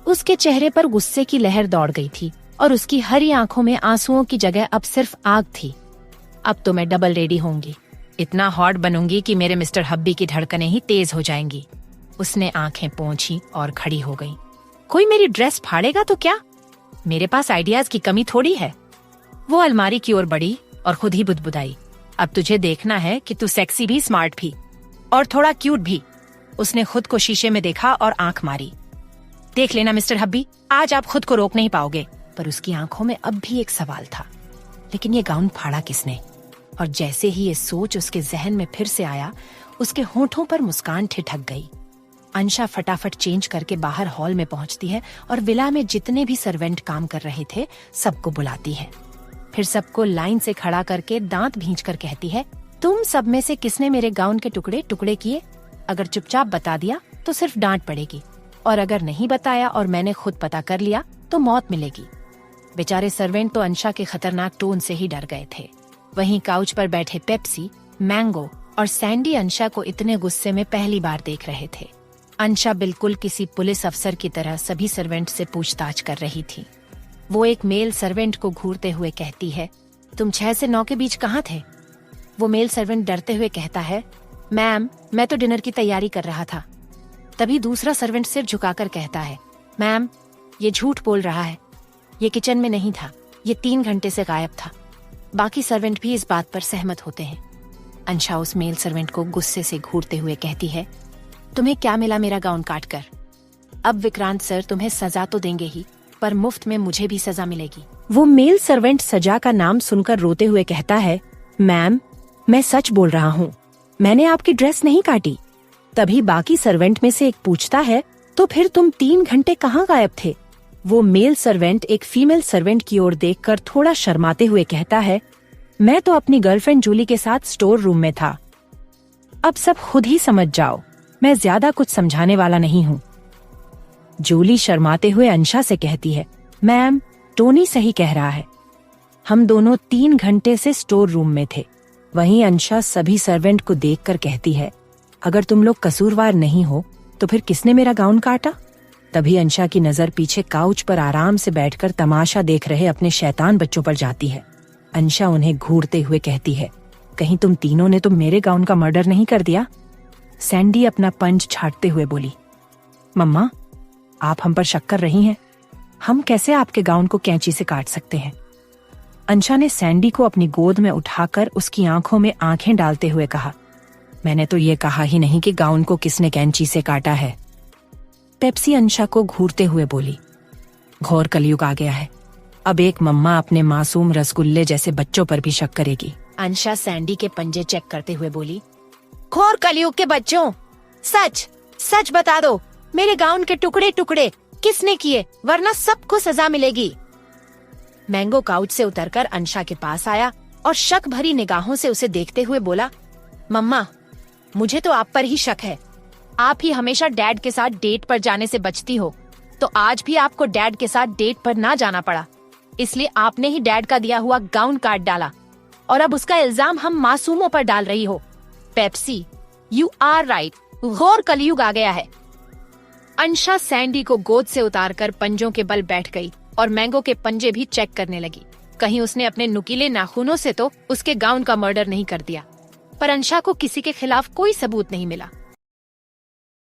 उसके चेहरे पर गुस्से की लहर दौड़ गई थी और उसकी हरी आंखों में आंसुओं की जगह अब सिर्फ आग थी। अब तो मैं डबल रेडी होंगी, इतना हॉट बनूंगी कि मेरे मिस्टर हब्बी की धड़कनें ही तेज हो जाएंगी। उसने आंखें पोंछी और खड़ी हो गई। कोई मेरी ड्रेस फाड़ेगा तो क्या? मेरे पास आइडियाज की कमी थोड़ी है। वो अलमारी की ओर बढ़ी और खुद ही बुदबुदाई। अब तुझे देखना है कि तू सेक्सी भी, स्मार्ट भी और थोड़ा क्यूट भी। उसने खुद को शीशे में देखा और आंख मारी। देख लेना मिस्टर हब्बी, आज आप खुद को रोक नहीं पाओगे। पर उसकी आंखों में अब भी एक सवाल था, लेकिन ये गाउन फाड़ा किसने? और जैसे ही ये सोच उसके जहन में फिर से आया, उसके होठों पर मुस्कान ठिठक गई। अंशा फटाफट चेंज करके बाहर हॉल में पहुंचती है और विला में जितने भी सर्वेंट काम कर रहे थे सबको बुलाती है। फिर सबको लाइन से खड़ा करके दांत भींचकर कहती है, तुम सब में से किसने मेरे गाउन के टुकड़े टुकड़े किए? अगर चुपचाप बता दिया तो सिर्फ डांट पड़ेगी, और अगर नहीं बताया और मैंने खुद पता कर लिया तो मौत मिलेगी। बेचारे सर्वेंट तो अंशा के खतरनाक टोन से ही डर गए थे। वहीं काउच पर बैठे पेप्सी, मैंगो और सैंडी अंशा को इतने गुस्से में पहली बार देख रहे थे। अंशा बिल्कुल किसी पुलिस अफसर की तरह सभी सर्वेंट से पूछताछ कर रही थी। वो एक मेल सर्वेंट को घूरते हुए कहती है, तुम 6 से 9 के बीच कहाँ थे? वो मेल सर्वेंट डरते हुए कहता है, मैम, मैं तो डिनर की तैयारी कर रहा था। तभी दूसरा सर्वेंट सिर झुकाकर कहता है, मैम, ये झूठ बोल रहा है, ये किचन में नहीं था, ये 3 घंटे से गायब था। बाकी सर्वेंट भी इस बात पर सहमत होते हैं। अंशा उस मेल सर्वेंट को गुस्से से घूरते हुए कहती है, तुम्हें क्या मिला मेरा गाउन काट कर? अब विक्रांत सर तुम्हें सजा तो देंगे ही, पर मुफ्त में मुझे भी सजा मिलेगी। वो मेल सर्वेंट सजा का नाम सुनकर रोते हुए कहता है, मैम, मैं सच बोल रहा हूँ, मैंने आपकी ड्रेस नहीं काटी। तभी बाकी सर्वेंट में से एक पूछता है, तो फिर तुम 3 घंटे कहाँ गायब थे? वो मेल सर्वेंट एक फीमेल सर्वेंट की ओर देखकर थोड़ा शर्माते हुए कहता है, मैं तो अपनी गर्लफ्रेंड जूली के साथ स्टोर रूम में था। अब सब खुद ही समझ जाओ, मैं ज्यादा कुछ समझाने वाला नहीं हूँ। जूली शर्माते हुए अंशा से कहती है, मैम, टोनी सही कह रहा है, हम दोनों 3 घंटे से स्टोर रूम में थे। वहीं अंशा सभी सर्वेंट को देखकर कहती है, अगर तुम लोग कसूरवार नहीं हो तो फिर किसने मेरा गाउन काटा? तभी अंशा की नजर पीछे काउच पर आराम से बैठकर तमाशा देख रहे अपने शैतान बच्चों पर जाती है। अंशा उन्हें घूरते हुए कहती है, कहीं तुम तीनों ने तो मेरे गाउन का मर्डर नहीं कर दिया? सैंडी अपना पंच छाटते हुए बोली। मम्मा, आप हम पर शक कर रही हैं। हम कैसे आपके गाउन को कैंची से काट सकते हैं? अंशा ने सैंडी को अपनी गोद में उठाकर उसकी आंखों में आंखें डालते हुए कहा। मैंने तो ये कहा ही नहीं कि गाउन को किसने कैंची से काटा है। पेप्सी अंशा को घूरते हुए बोली। घोर कलयुग आ गया है। अब एक मम्मा अपने मासूम रसगुल्ले जैसे बच्चों पर भी शक करेगी। अंशा सैंडी के पंजे चेक करते हुए बोली। घोर कलयुग के बच्चों, सच सच बता दो, मेरे गाउन के टुकड़े टुकड़े किसने किए, वरना सबको सजा मिलेगी। मैंगो काउच से उतरकर अंशा के पास आया और शक भरी निगाहों से उसे देखते हुए बोला। मम्मा, मुझे तो आप पर ही शक है। आप ही हमेशा डैड के साथ डेट पर जाने से बचती हो, तो आज भी आपको डैड के साथ डेट पर ना जाना पड़ा, इसलिए आपने ही डैड का दिया हुआ गाउन काट डाला और अब उसका इल्जाम हम मासूमों पर डाल रही हो। पेप्सी, यू आर राइट, घोर कलयुग आ गया है। अंशा सैंडी को गोद से उतारकर पंजों के बल बैठ गई और मैंगो के पंजे भी चेक करने लगी। कहीं उसने अपने नुकीले नाखूनों से तो उसके गाउन का मर्डर नहीं कर दिया। पर अंशा को किसी के खिलाफ कोई सबूत नहीं मिला।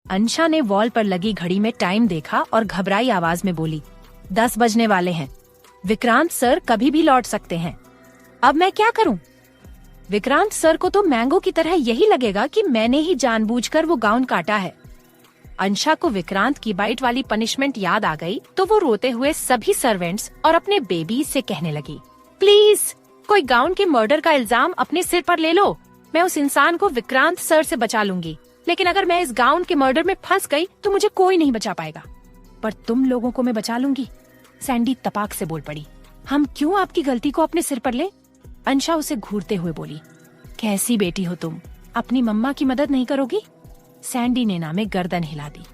अंशा ने वॉल पर लगी घड़ी में टाइम देखा और घबराई आवाज में बोली, 10 बजने वाले हैं। विक्रांत सर कभी भी लौट सकते हैं। अब मैं क्या करूं? विक्रांत सर को तो मैंगो की तरह यही लगेगा कि मैंने ही जानबूझकर वो गाउन काटा है। अंशा को विक्रांत की बाइट वाली पनिशमेंट याद आ गई तो वो रोते हुए सभी सर्वेंट्स और अपने बेबी से कहने लगी, प्लीज कोई गाउन के मर्डर का इल्जाम अपने सिर पर ले लो। मैं उस इंसान को विक्रांत सर से बचा लूंगी, लेकिन अगर मैं इस गाउन के मर्डर में फंस गई तो मुझे कोई नहीं बचा पाएगा। पर तुम लोगों को मैं बचा लूंगी। सैंडी तपाक से बोल पड़ी। हम क्यों आपकी गलती को अपने सिर पर लें? अंशा उसे घूरते हुए बोली। कैसी बेटी हो तुम, अपनी मम्मा की मदद नहीं करोगी? सैंडी ने नामे गर्दन हिला दी।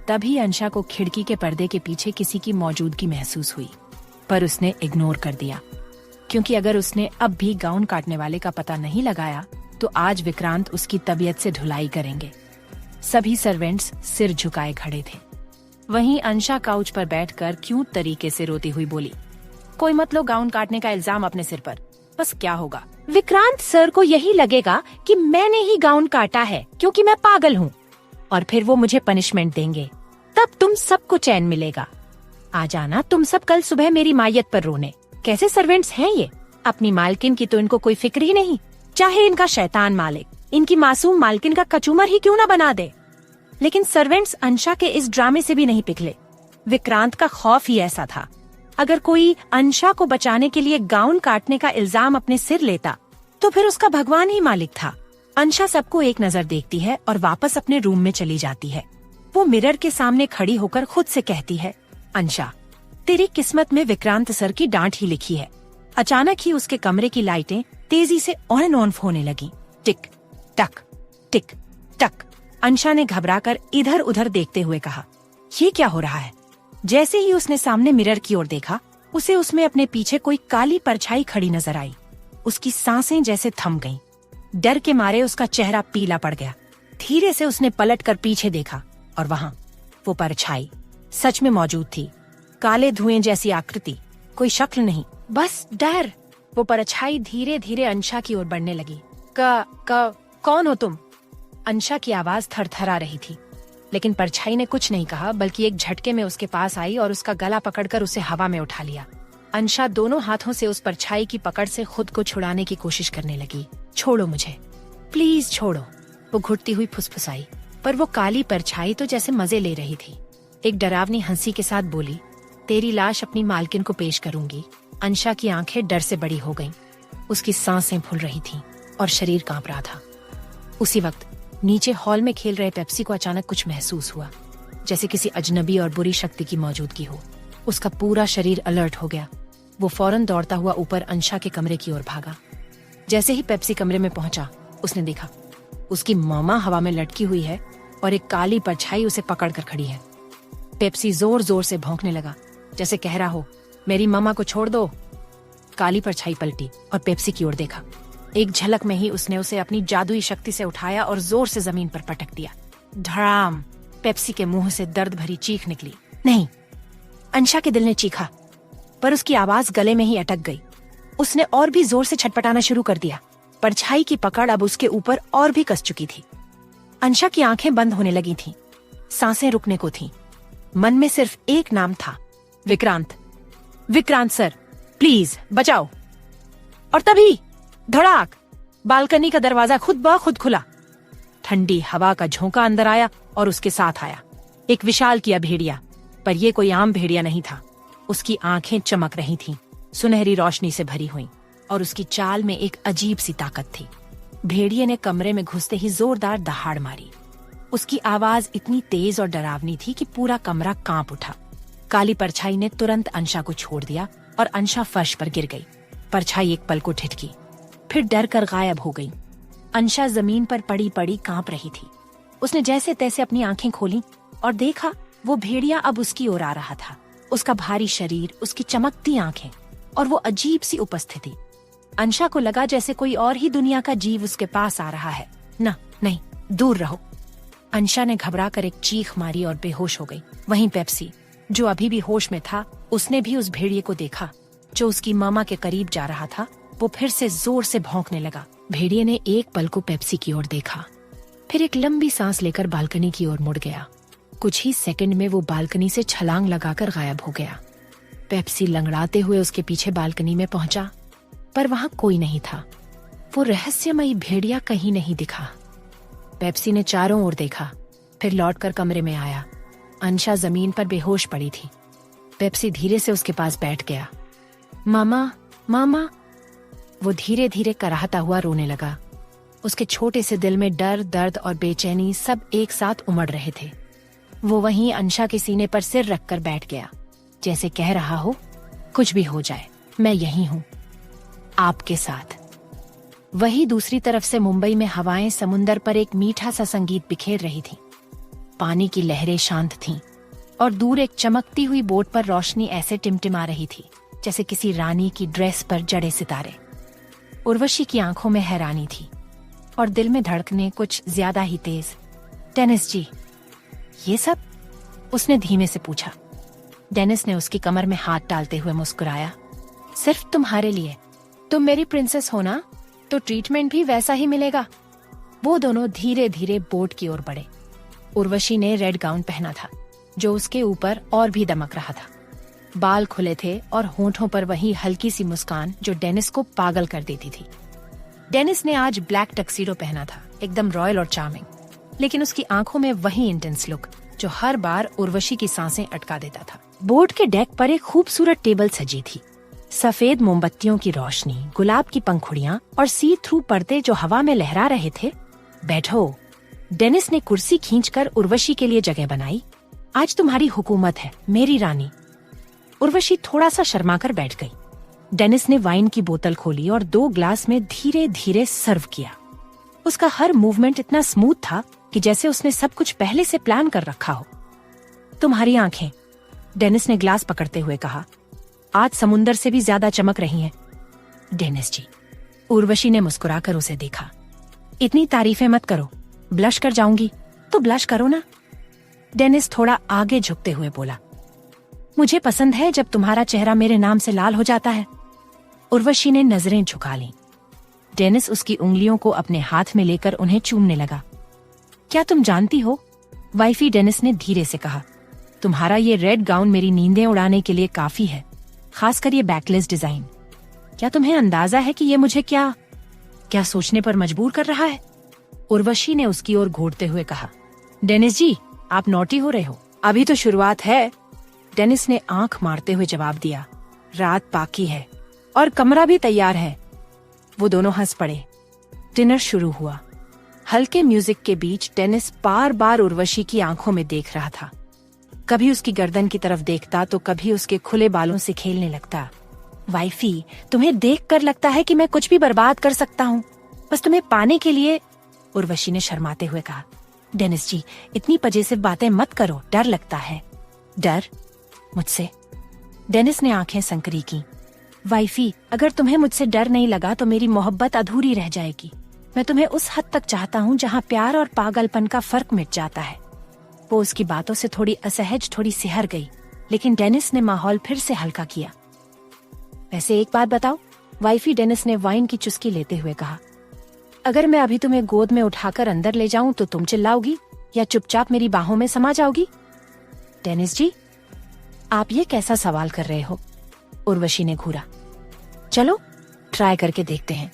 तभी अंशा को खिड़की के पर्दे के पीछे किसी की मौजूदगी महसूस हुई, पर उसने इग्नोर कर दिया, क्योंकि अगर उसने अब भी गाउन काटने वाले का पता नहीं लगाया तो आज विक्रांत उसकी तबीयत से धुलाई करेंगे। सभी सर्वेंट्स सिर झुकाए खड़े थे। वहीं अंशा काउच पर बैठकर क्यूट तरीके से रोती हुई बोली, कोई मत लो गाउन काटने का इल्जाम अपने सिर पर। बस क्या होगा, विक्रांत सर को यही लगेगा कि मैंने ही गाउन काटा है क्योंकि मैं पागल हूँ, और फिर वो मुझे पनिशमेंट देंगे। तब तुम सबको चैन मिलेगा। आ जाना तुम सब कल सुबह मेरी मायत पर रोने। कैसे सर्वेंट्स हैं ये? अपनी मालकिन की तो इनको कोई फिक्र ही नहीं, चाहे इनका शैतान मालिक इनकी मासूम मालकिन का कचूमर ही क्यों ना बना दे। लेकिन सर्वेंट्स अंशा के इस ड्रामे से भी नहीं पिघले। विक्रांत का खौफ ही ऐसा था, अगर कोई अंशा को बचाने के लिए गाउन काटने का इल्जाम अपने सिर लेता तो फिर उसका भगवान ही मालिक था। अंशा सबको एक नजर देखती है और वापस अपने रूम में चली जाती है। वो मिरर के सामने खड़ी होकर खुद से कहती है, अंशा, तेरी किस्मत में विक्रांत सर की डांट ही लिखी है। अचानक ही उसके कमरे की लाइटें तेजी से ऑन एंड ऑन होने लगी। टिक टक टिक टक। अंशा ने घबराकर इधर उधर देखते हुए कहा, ये क्या हो रहा है? जैसे ही उसने सामने मिरर की ओर देखा, उसे उसमें अपने पीछे कोई काली परछाई खड़ी नजर आई। उसकी सांसें जैसे थम गईं। डर के मारे उसका चेहरा पीला पड़ गया। धीरे से उसने पलटकर पीछे देखा और वहाँ वो परछाई सच में मौजूद थी। काले धुएं जैसी आकृति, कोई शक्ल नहीं, बस डर। वो परछाई धीरे धीरे अंशा की ओर बढ़ने लगी। कौन हो तुम? अंशा की आवाज थरथरा रही थी, लेकिन परछाई ने कुछ नहीं कहा, बल्कि एक झटके में उसके पास आई और उसका गला पकड़कर उसे हवा में उठा लिया। अंशा दोनों हाथों से उस परछाई की पकड़ से खुद को छुड़ाने की कोशिश करने लगी। छोड़ो मुझे, प्लीज छोड़ो, वो घुटती हुई फुसफुसाई। पर वो काली परछाई तो जैसे मजे ले रही थी। एक डरावनी हंसी के साथ बोली, तेरी लाश अपनी मालकिन को पेश करूंगी। अंशा की आंखें डर से बड़ी हो गईं। उसकी सांसें फूल रही थीं और शरीर कांप रहा था। उसी वक्त नीचे हॉल में खेल रहे पेप्सी को अचानक कुछ महसूस हुआ, जैसे किसी अजनबी और बुरी शक्ति की मौजूदगी हो। उसका पूरा शरीर अलर्ट हो गया। वो फौरन दौड़ता हुआ ऊपर अंशा के कमरे की ओर भागा। जैसे ही पेप्सी कमरे में पहुंचा, उसने देखा उसकी मामा हवा में लटकी हुई है और एक काली परछाई उसे पकड़कर खड़ी है। पेप्सी जोर जोर से भौंकने लगा, जैसे कह रहा हो, मेरी मामा को छोड़ दो। काली परछाई पलटी और पेप्सी की ओर देखा। एक झलक में ही उसने उसे अपनी जादुई शक्ति से उठाया और जोर से जमीन पर पटक दिया। धड़ाम! पेप्सी के मुंह से दर्द भरी चीख निकली। नहीं, अंशा के दिल ने चीखा, पर उसकी आवाज गले में ही अटक गई। उसने और भी जोर से छटपटाना शुरू कर दिया। परछाई की पकड़ अब उसके ऊपर और भी कस चुकी थी। अंशा की आंखें बंद होने लगी थीं, सांसें रुकने को थीं। मन में सिर्फ एक नाम था, विक्रांत। विक्रांत सर, प्लीज बचाओ। और तभी धड़ाक, बालकनी का दरवाजा खुद ब खुद खुला। ठंडी हवा का झोंका अंदर आया और उसके साथ आया एक विशाल किया भेड़िया। पर यह कोई आम भेड़िया नहीं था। उसकी आंखें चमक रही थीं, सुनहरी रोशनी से भरी हुई, और उसकी चाल में एक अजीब सी ताकत थी। भेड़िए ने कमरे में घुसते ही जोरदार दहाड़ मारी। उसकी आवाज इतनी तेज और डरावनी थी कि पूरा कमरा कांप उठा। काली परछाई ने तुरंत अंशा को छोड़ दिया और अंशा फर्श पर गिर गई। परछाई एक पल को ठिठकी, फिर डर कर गायब हो गई। अंशा जमीन पर पड़ी पड़ी कांप रही थी। उसने जैसे तैसे अपनी आंखें खोली और देखा वो भेड़िया अब उसकी ओर आ रहा था। उसका भारी शरीर, उसकी चमकती आंखें और वो अजीब सी उपस्थिति। अंशा को लगा जैसे कोई और ही दुनिया का जीव उसके पास आ रहा है। नहीं, दूर रहो। अंशा ने घबराकर एक चीख मारी और बेहोश हो गई। वहीं पेप्सी, जो अभी भी होश में था, उसने भी उस भेड़िए को देखा जो उसकी मामा के करीब जा रहा था। वो फिर से जोर से भौंकने लगा। भेड़िए ने एक पल को पेप्सी की ओर देखा, फिर एक लंबी सांस लेकर बालकनी की ओर मुड़ गया। कुछ ही सेकंड में वो बालकनी से छलांग लगाकर गायब हो गया। पेप्सी लंगड़ाते हुए उसके पीछे बालकनी में पहुंचा, पर वहां कोई नहीं था। वो रहस्यमयी भेड़िया कहीं नहीं दिखा। पेप्सी ने चारों ओर देखा, फिर लौटकर कमरे में आया। अंशा जमीन पर बेहोश पड़ी थी। पेप्सी धीरे से उसके पास बैठ गया। मामा, मामा। वो धीरे धीरे कराहता हुआ रोने लगा। उसके छोटे से दिल में डर, दर्द और बेचैनी सब एक साथ उमड़ रहे थे। वो वहीं अंशा के सीने पर सिर रखकर बैठ गया, जैसे कह रहा हो, कुछ भी हो जाए, मैं यहीं हूं, आपके साथ। वहीं दूसरी तरफ से मुंबई में हवाएं समुंदर पर एक मीठा सा संगीत बिखेर रही थीं। पानी की लहरें शांत थीं और दूर एक चमकती हुई बोट पर रोशनी ऐसे टिमटिमा रही थी जैसे किसी रानी की ड्रेस पर जड़े सितारे। उर्वशी की आंखों में हैरानी थी और दिल में धड़कने कुछ ज्यादा ही तेज। डेनिस जी, ये सब? उसने धीमे से पूछा। डेनिस ने उसकी कमर में हाथ डालते हुए मुस्कुराया। सिर्फ तुम्हारे लिए। तुम मेरी प्रिंसेस हो ना, तो ट्रीटमेंट भी वैसा ही मिलेगा। वो दोनों धीरे धीरे बोट की ओर बढ़े। उर्वशी ने रेड गाउन पहना था, जो उसके ऊपर और भी दमक रहा था। बाल खुले थे और होंठों पर वही हल्की सी मुस्कान जो डेनिस को पागल कर देती थी। डेनिस ने आज ब्लैक टक्सीडो पहना था, एकदम रॉयल और चार्मिंग, लेकिन उसकी आंखों में वही इंटेंस लुक जो हर बार उर्वशी की सांसें अटका देता था। बोट के डेक पर एक खूबसूरत टेबल सजी थी। सफेद मोमबत्तियों की रोशनी, गुलाब की पंखुड़ियां और सी थ्रू पर्दे जो हवा में लहरा रहे थे। बैठो। डेनिस ने कुर्सी खींचकर उर्वशी के लिए जगह बनाई। आज तुम्हारी हुकूमत है, मेरी रानी। उर्वशी थोड़ा सा शर्माकर बैठ गई। डेनिस ने वाइन की बोतल खोली और 2 ग्लास में धीरे धीरे सर्व किया। उसका हर मूवमेंट इतना स्मूथ था कि जैसे उसने सब कुछ पहले से प्लान कर रखा हो। तुम्हारी आंखें, डेनिस ने ग्लास पकड़ते हुए कहा, आज समुंदर से भी ज्यादा चमक रही हैं। डेनिस जी, उर्वशी ने मुस्कुराकर उसे देखा। इतनी तारीफें मत करो, ब्लश कर जाऊंगी। तो ब्लश करो ना। डेनिस थोड़ा आगे झुकते हुए बोला, मुझे पसंद है जब तुम्हारा चेहरा मेरे नाम से लाल हो जाता है। उर्वशी ने नजरें झुका लीं। डेनिस उसकी उंगलियों को अपने हाथ में लेकर उन्हें चूमने लगा। क्या तुम जानती हो, वाइफी, डेनिस ने धीरे से कहा, तुम्हारा ये रेड गाउन मेरी नींदें उड़ाने के लिए काफी है, खासकर ये बैकलेस डिजाइन। क्या तुम्हें अंदाजा है कि ये मुझे क्या सोचने पर मजबूर कर रहा है? उर्वशी ने उसकी ओर घूरते हुए कहा। डेनिस जी, आप नॉटी हो रहे हो, अभी तो शुरुआत है। डेनिस ने आंख मारते हुए जवाब दिया, रात बाकी है और कमरा भी तैयार है। वो दोनों हंस पड़े। डिनर शुरू हुआ। हल्के म्यूजिक के बीच डेनिस बार बार उर्वशी की आंखों में देख रहा था। कभी उसकी गर्दन की तरफ देखता तो कभी उसके खुले बालों से खेलने लगता। वाइफी, तुम्हें देखकर लगता है कि मैं कुछ भी बर्बाद कर सकता हूँ, बस तुम्हें पाने के लिए। उर्वशी ने शर्माते हुए कहा। डेनिस जी, इतनी पजेसिव बातें मत करो, डर लगता है। डर? मुझसे? डेनिस ने आंखें संकरी की। वाइफी, अगर तुम्हें मुझसे डर नहीं लगा तो मेरी मोहब्बत अधूरी रह जाएगी। मैं तुम्हें उस हद तक चाहता हूँ जहाँ प्यार और पागलपन का फर्क मिट जाता है। वो उसकी बातों से थोड़ी असहज, थोड़ी सिहर गई, लेकिन डेनिस ने माहौल फिर से हल्का किया। वैसे एक बात बताओ, वाइफी, डेनिस ने वाइन की चुस्की लेते हुए कहा, अगर मैं अभी तुम्हें गोद में उठाकर अंदर ले जाऊं तो तुम चिल्लाओगी या चुपचाप मेरी बाहों में समा जाओगी? डेनिस जी, आप ये कैसा सवाल कर रहे हो? उर्वशी ने घूरा। चलो ट्राई करके देखते हैं।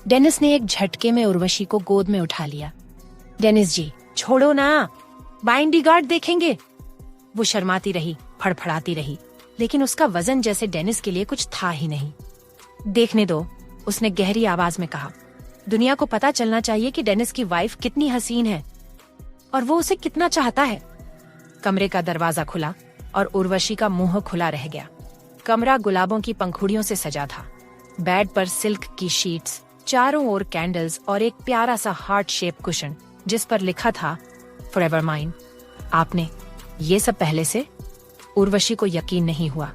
डेनिस ने एक झटके में उर्वशी को गोद में उठा लिया। डेनिस जी, छोड़ो ना, बाइंडी गार्ड देखेंगे। वो शर्माती रही, फड़फड़ाती रही, लेकिन उसका वजन जैसे डेनिस के लिए कुछ था ही नहीं। देखने दो, उसने गहरी आवाज में कहा। दुनिया को पता चलना चाहिए कि डेनिस की वाइफ कितनी हसीन है और वो उसे कितना चाहता है। कमरे का दरवाजा खुला और उर्वशी का मुंह खुला रह गया। कमरा गुलाबों की पंखुड़ियों से सजा था। बेड पर सिल्क की शीट्स, चारों ओर कैंडल्स और एक प्यारा सा हार्ट शेप कुशन जिस पर लिखा था फॉरएवर माइन। आपने ये सब पहले से? उर्वशी को यकीन नहीं हुआ।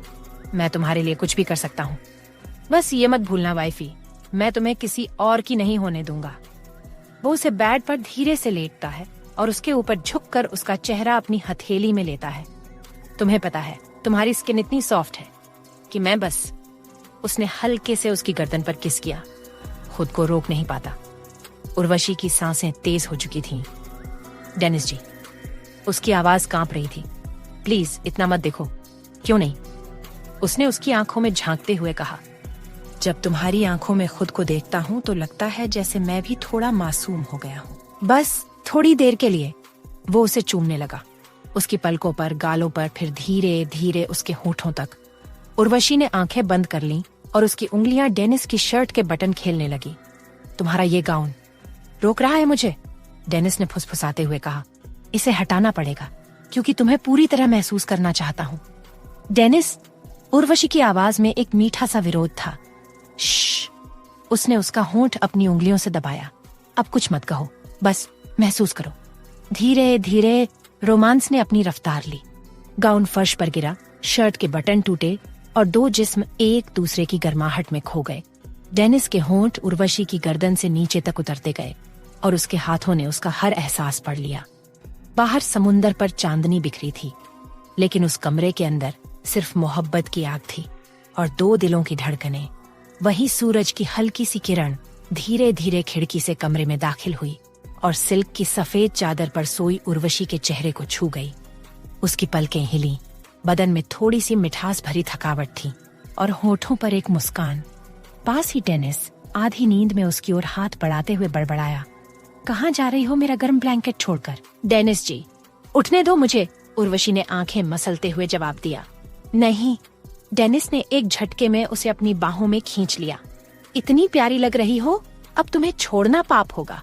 मैं तुम्हारे लिए कुछ भी कर सकता हूँ। बस ये मत भूलना वाइफी, मैं तुम्हें किसी और की नहीं होने दूंगा। वो उसे बेड पर धीरे से लेटता है और उसके ऊपर झुककर उसका चेहरा अपनी हथेली में लेता है। तुम्हें पता है, तुम्हारी स्किन इतनी सॉफ्ट है कि मैं बस। उसने हल्के से उसकी गर्दन पर किस किया। खुद को रोक नहीं पाता। उर्वशी की सांसें तेज हो चुकी थीं। डेनिस जी, उसकी आवाज कांप रही थी। प्लीज इतना मत देखो। क्यों नहीं? उसने उसकी आंखों में झांकते हुए कहा। जब तुम्हारी आंखों में खुद को देखता हूँ तो लगता है जैसे मैं भी थोड़ा मासूम हो गया हूँ। बस थोड़ी देर के लिए। वो उसे चूमने लगा, उसकी पलकों पर, गालों पर, फिर धीरे धीरे उसके होठों तक। उर्वशी ने आंखें बंद कर लीं और उसकी उंगलियां डेनिस की शर्ट के बटन खेलने लगी। तुम्हारा ये गाउन रोक रहा है मुझे, डेनिस ने फुसफुसाते हुए कहा। इसे हटाना पड़ेगा क्योंकि तुम्हें पूरी तरह महसूस करना चाहता हूँ। डेनिस, उर्वशी की आवाज में एक मीठा सा विरोध था। श्श, उसने उसका होंठ अपनी उंगलियों से दबाया। अब कुछ मत कहो, बस महसूस करो। धीरे धीरे रोमांस ने अपनी रफ्तार ली। गाउन फर्श पर गिरा, शर्ट के बटन टूटे और दो जिस्म एक दूसरे की गर्माहट में खो गए। डेनिस के होंठ उर्वशी की गर्दन से नीचे तक उतरते गए और उसके हाथों ने उसका हर एहसास पढ़ लिया। बाहर समुंदर पर चांदनी बिखरी थी, लेकिन उस कमरे के अंदर सिर्फ मोहब्बत की आग थी और दो दिलों की धड़कनें। वही सूरज की हल्की सी किरण धीरे धीरे खिड़की से कमरे में दाखिल हुई और सिल्क की सफेद चादर पर सोई उर्वशी के चेहरे को छू गई। उसकी पलकें हिली, बदन में थोड़ी सी मिठास भरी थकावट थी और होठों पर एक मुस्कान। पास ही डेनिस आधी नींद में उसकी ओर हाथ बढ़ाते हुए बड़बड़ाया। कहाँ जा रही हो मेरा गर्म ब्लैंकेट छोड़कर? डेनिस जी, उठने दो मुझे, उर्वशी ने आंखें मसलते हुए जवाब दिया। नहीं, डेनिस ने एक झटके में उसे अपनी बाहों में खींच लिया। इतनी प्यारी लग रही हो, अब तुम्हें छोड़ना पाप होगा।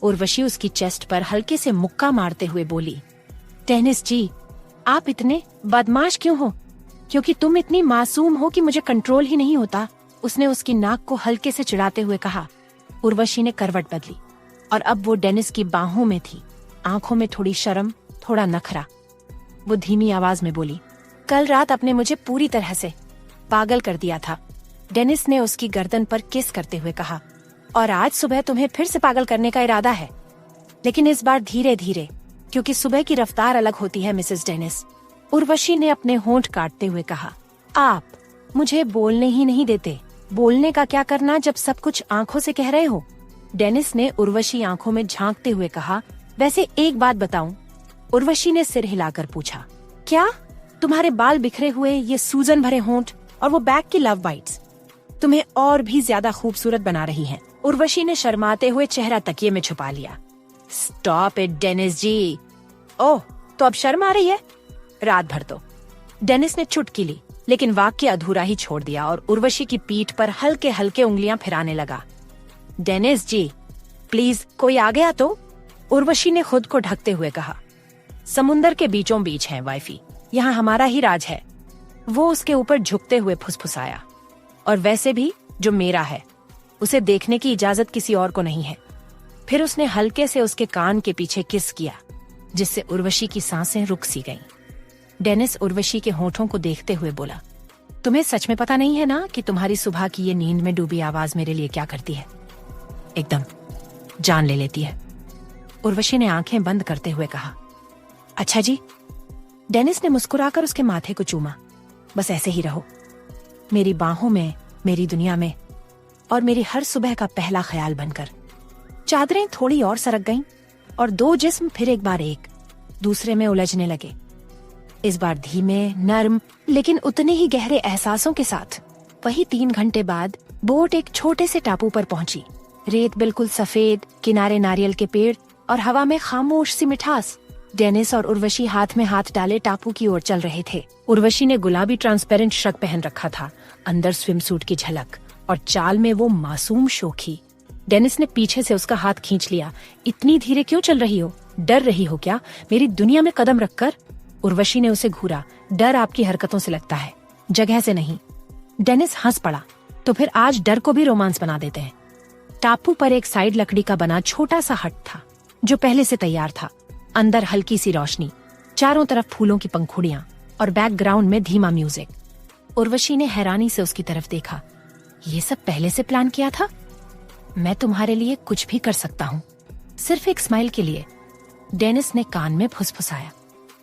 उर्वशी उसकी चेस्ट पर हल्के से मुक्का मारते हुए बोली। डेनिस जी, आप इतने बदमाश क्यों हो? क्योंकि तुम इतनी मासूम हो कि मुझे कंट्रोल ही नहीं होता, उसने उसकी नाक को हल्के से चिढ़ाते हुए कहा। उर्वशी ने करवट बदली और अब वो डेनिस की बाहों में थी, आंखों में थोड़ी शर्म, थोड़ा नखरा। वो धीमी आवाज में बोली, कल रात आपने मुझे पूरी तरह से पागल कर दिया था। डेनिस ने उसकी गर्दन पर किस करते हुए कहा, और आज सुबह तुम्हें फिर से पागल करने का इरादा है, लेकिन इस बार धीरे धीरे, क्योंकि सुबह की रफ्तार अलग होती है मिसेस डेनिस। उर्वशी ने अपने होंठ काटते हुए कहा। आप मुझे बोलने ही नहीं देते। बोलने का क्या करना जब सब कुछ आंखों से कह रहे हो? डेनिस ने उर्वशी आंखों में झांकते हुए कहा। वैसे एक बात बताऊं? उर्वशी ने सिर हिलाकर पूछा। क्या? तुम्हारे बाल बिखरे हुए, ये सूजन भरे होंठ और वो बैक की लव बाइट्स तुम्हें और भी ज्यादा खूबसूरत बना रही हैं। उर्वशी ने शर्माते हुए चेहरा तकिए में छुपा लिया। स्टॉप इट डेनिस जी। ओह, तो अब शर्म आ रही है? रात भर तो। डेनिस ने चुटकी ली, लेकिन वाक्य अधूरा ही छोड़ दिया और उर्वशी की पीठ पर हल्के हल्के उंगलियां फिराने लगा। डेनिस जी, प्लीज कोई आ गया तो? उर्वशी ने खुद को ढकते हुए कहा। समुंदर के बीचों बीच है वाइफी, यहाँ हमारा ही राज है। वो उसके ऊपर झुकते हुए फुसफुसाया। और वैसे भी जो मेरा है, उसे देखने की इजाजत किसी और को नहीं है। फिर उसने हल्के से उसके कान के पीछे किस किया, जिससे उर्वशी की सांसें रुक सी गईं। डेनिस उर्वशी के होठों को देखते हुए बोला, तुम्हें सच में पता नहीं है ना कि तुम्हारी सुबह की ये नींद में डूबी आवाज मेरे लिए क्या करती है? एकदम जान ले लेती है। उर्वशी ने आंखें बंद करते हुए कहा। अच्छा जी। डेनिस ने मुस्कुराकर उसके माथे को चूमा। बस ऐसे ही रहो, मेरी बाहों में, मेरी दुनिया में, और मेरी हर सुबह का पहला ख्याल बनकर। चादरें थोड़ी और सरक गईं और दो जिस्म फिर एक बार एक दूसरे में उलझने लगे। इस बार धीमे, नर्म, लेकिन उतने ही गहरे एहसासों के साथ। वही 3 घंटे बाद बोट एक छोटे से टापू पर पहुंची। रेत बिल्कुल सफेद, किनारे नारियल के पेड़ और हवा में खामोश सी मिठास। डेनिस और उर्वशी हाथ में हाथ डाले टापू की ओर चल रहे थे। उर्वशी ने गुलाबी ट्रांसपेरेंट शर्ट पहन रखा था, अंदर स्विमसूट की झलक और चाल में वो मासूम शोखी। डेनिस ने पीछे से उसका हाथ खींच लिया। इतनी धीरे क्यों चल रही हो? डर रही हो क्या मेरी दुनिया में कदम रखकर? उर्वशी ने उसे घूरा। डर आपकी हरकतों से लगता है, जगह से नहीं। डेनिस हंस पड़ा। तो फिर आज डर को भी रोमांस बना देते हैं। टापू पर एक साइड लकड़ी का बना छोटा सा हट था जो पहले से तैयार था। अंदर हल्की सी रोशनी, चारों तरफ फूलों की पंखुड़ियां और बैकग्राउंड में धीमा म्यूजिक। उर्वशी ने हैरानी से उसकी तरफ देखा। ये सब पहले से प्लान किया था? मैं तुम्हारे लिए कुछ भी कर सकता हूँ, सिर्फ एक स्माइल के लिए। डेनिस ने कान में फुसफुसाया।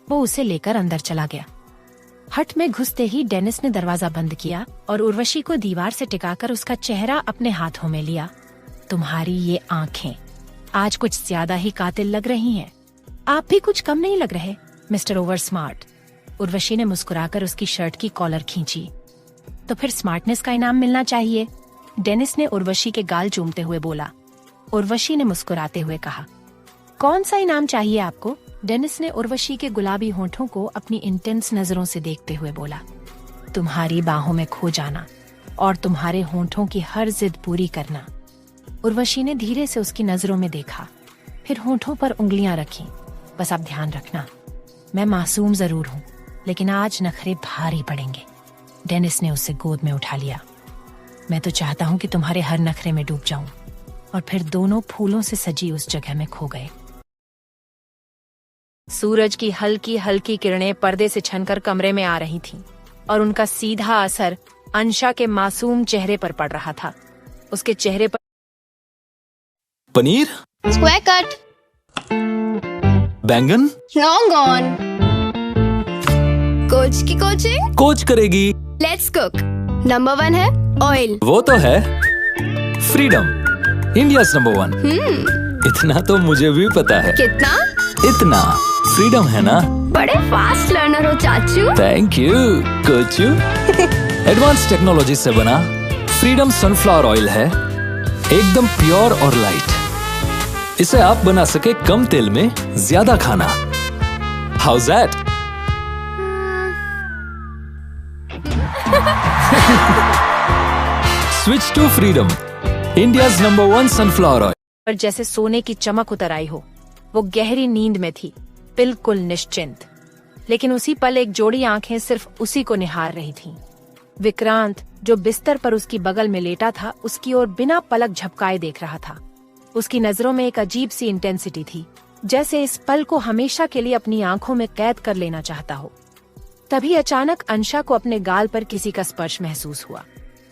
वो उसे लेकर अंदर चला गया। हट में घुसते ही डेनिस ने दरवाजा बंद किया और उर्वशी को दीवार से टिकाकर उसका चेहरा अपने हाथों में लिया। तुम्हारी ये आंखें आज कुछ ज्यादा ही कातिल लग रही हैं। आप भी कुछ कम नहीं लग रहे, मिस्टर ओवर स्मार्ट। उर्वशी ने मुस्कुराकर उसकी शर्ट की कॉलर खींची। तो फिर स्मार्टनेस का इनाम मिलना चाहिए, डेनिस ने उर्वशी के गाल चूमते हुए बोला। उर्वशी ने मुस्कुराते हुए कहा, कौन सा इनाम चाहिए आपको? डेनिस ने उर्वशी के गुलाबी होठों को अपनी इंटेंस नजरों से देखते हुए बोला, तुम्हारी बाहों में खो जाना और तुम्हारे होठों की हर जिद पूरी करना। उर्वशी ने धीरे से उसकी नजरों में देखा, फिर होठों पर उंगलियां रखी। बस आप ध्यान रखना, मैं मासूम जरूर हूँ, लेकिन आज नखरे भारी पड़ेंगे। डेनिस ने उसे गोद में उठा लिया। मैं तो चाहता हूँ कि तुम्हारे हर नखरे में डूब जाऊं। और फिर दोनों फूलों से सजी उस जगह में खो गए। सूरज की हल्की हल्की किरणें पर्दे से छनकर कमरे में आ रही थीं और उनका सीधा असर अंशा के मासूम चेहरे पर पड़ रहा था। उसके चेहरे पर पनीर, स्क्वायर कट, बैंगन, लॉन्ग ऑन। कोच की कोचिंग कोच करेगी। Let's cook. नंबर 1 है ऑयल। वो तो है। Freedom, India's number 1। इतना तो मुझे भी पता है। कितना? इतना फ्रीडम है ना। बड़े फास्ट लर्नर हो चाचू। थैंक यू कोचू। एडवांस टेक्नोलॉजी से बना फ्रीडम सनफ्लावर ऑयल है, एकदम प्योर और लाइट। इसे आप बना सके कम तेल में ज्यादा खाना। How's that? Switch to Freedom, India's number 1 sunflower oil. पर जैसे सोने की चमक उतर आई हो। वो गहरी नींद में थी, बिल्कुल निश्चिंत। लेकिन उसी पल एक जोड़ी आंखें सिर्फ उसी को निहार रही थीं। विक्रांत, जो बिस्तर पर उसकी बगल में लेटा था, उसकी ओर बिना पलक झपकाए देख रहा था। उसकी नजरों में एक अजीब सी इंटेंसिटी थी, जैसे इस पल को हमेशा के लिए अपनी आंखों में कैद कर लेना चाहता हो। तभी अचानक अंशा को अपने गाल पर किसी का स्पर्श महसूस हुआ।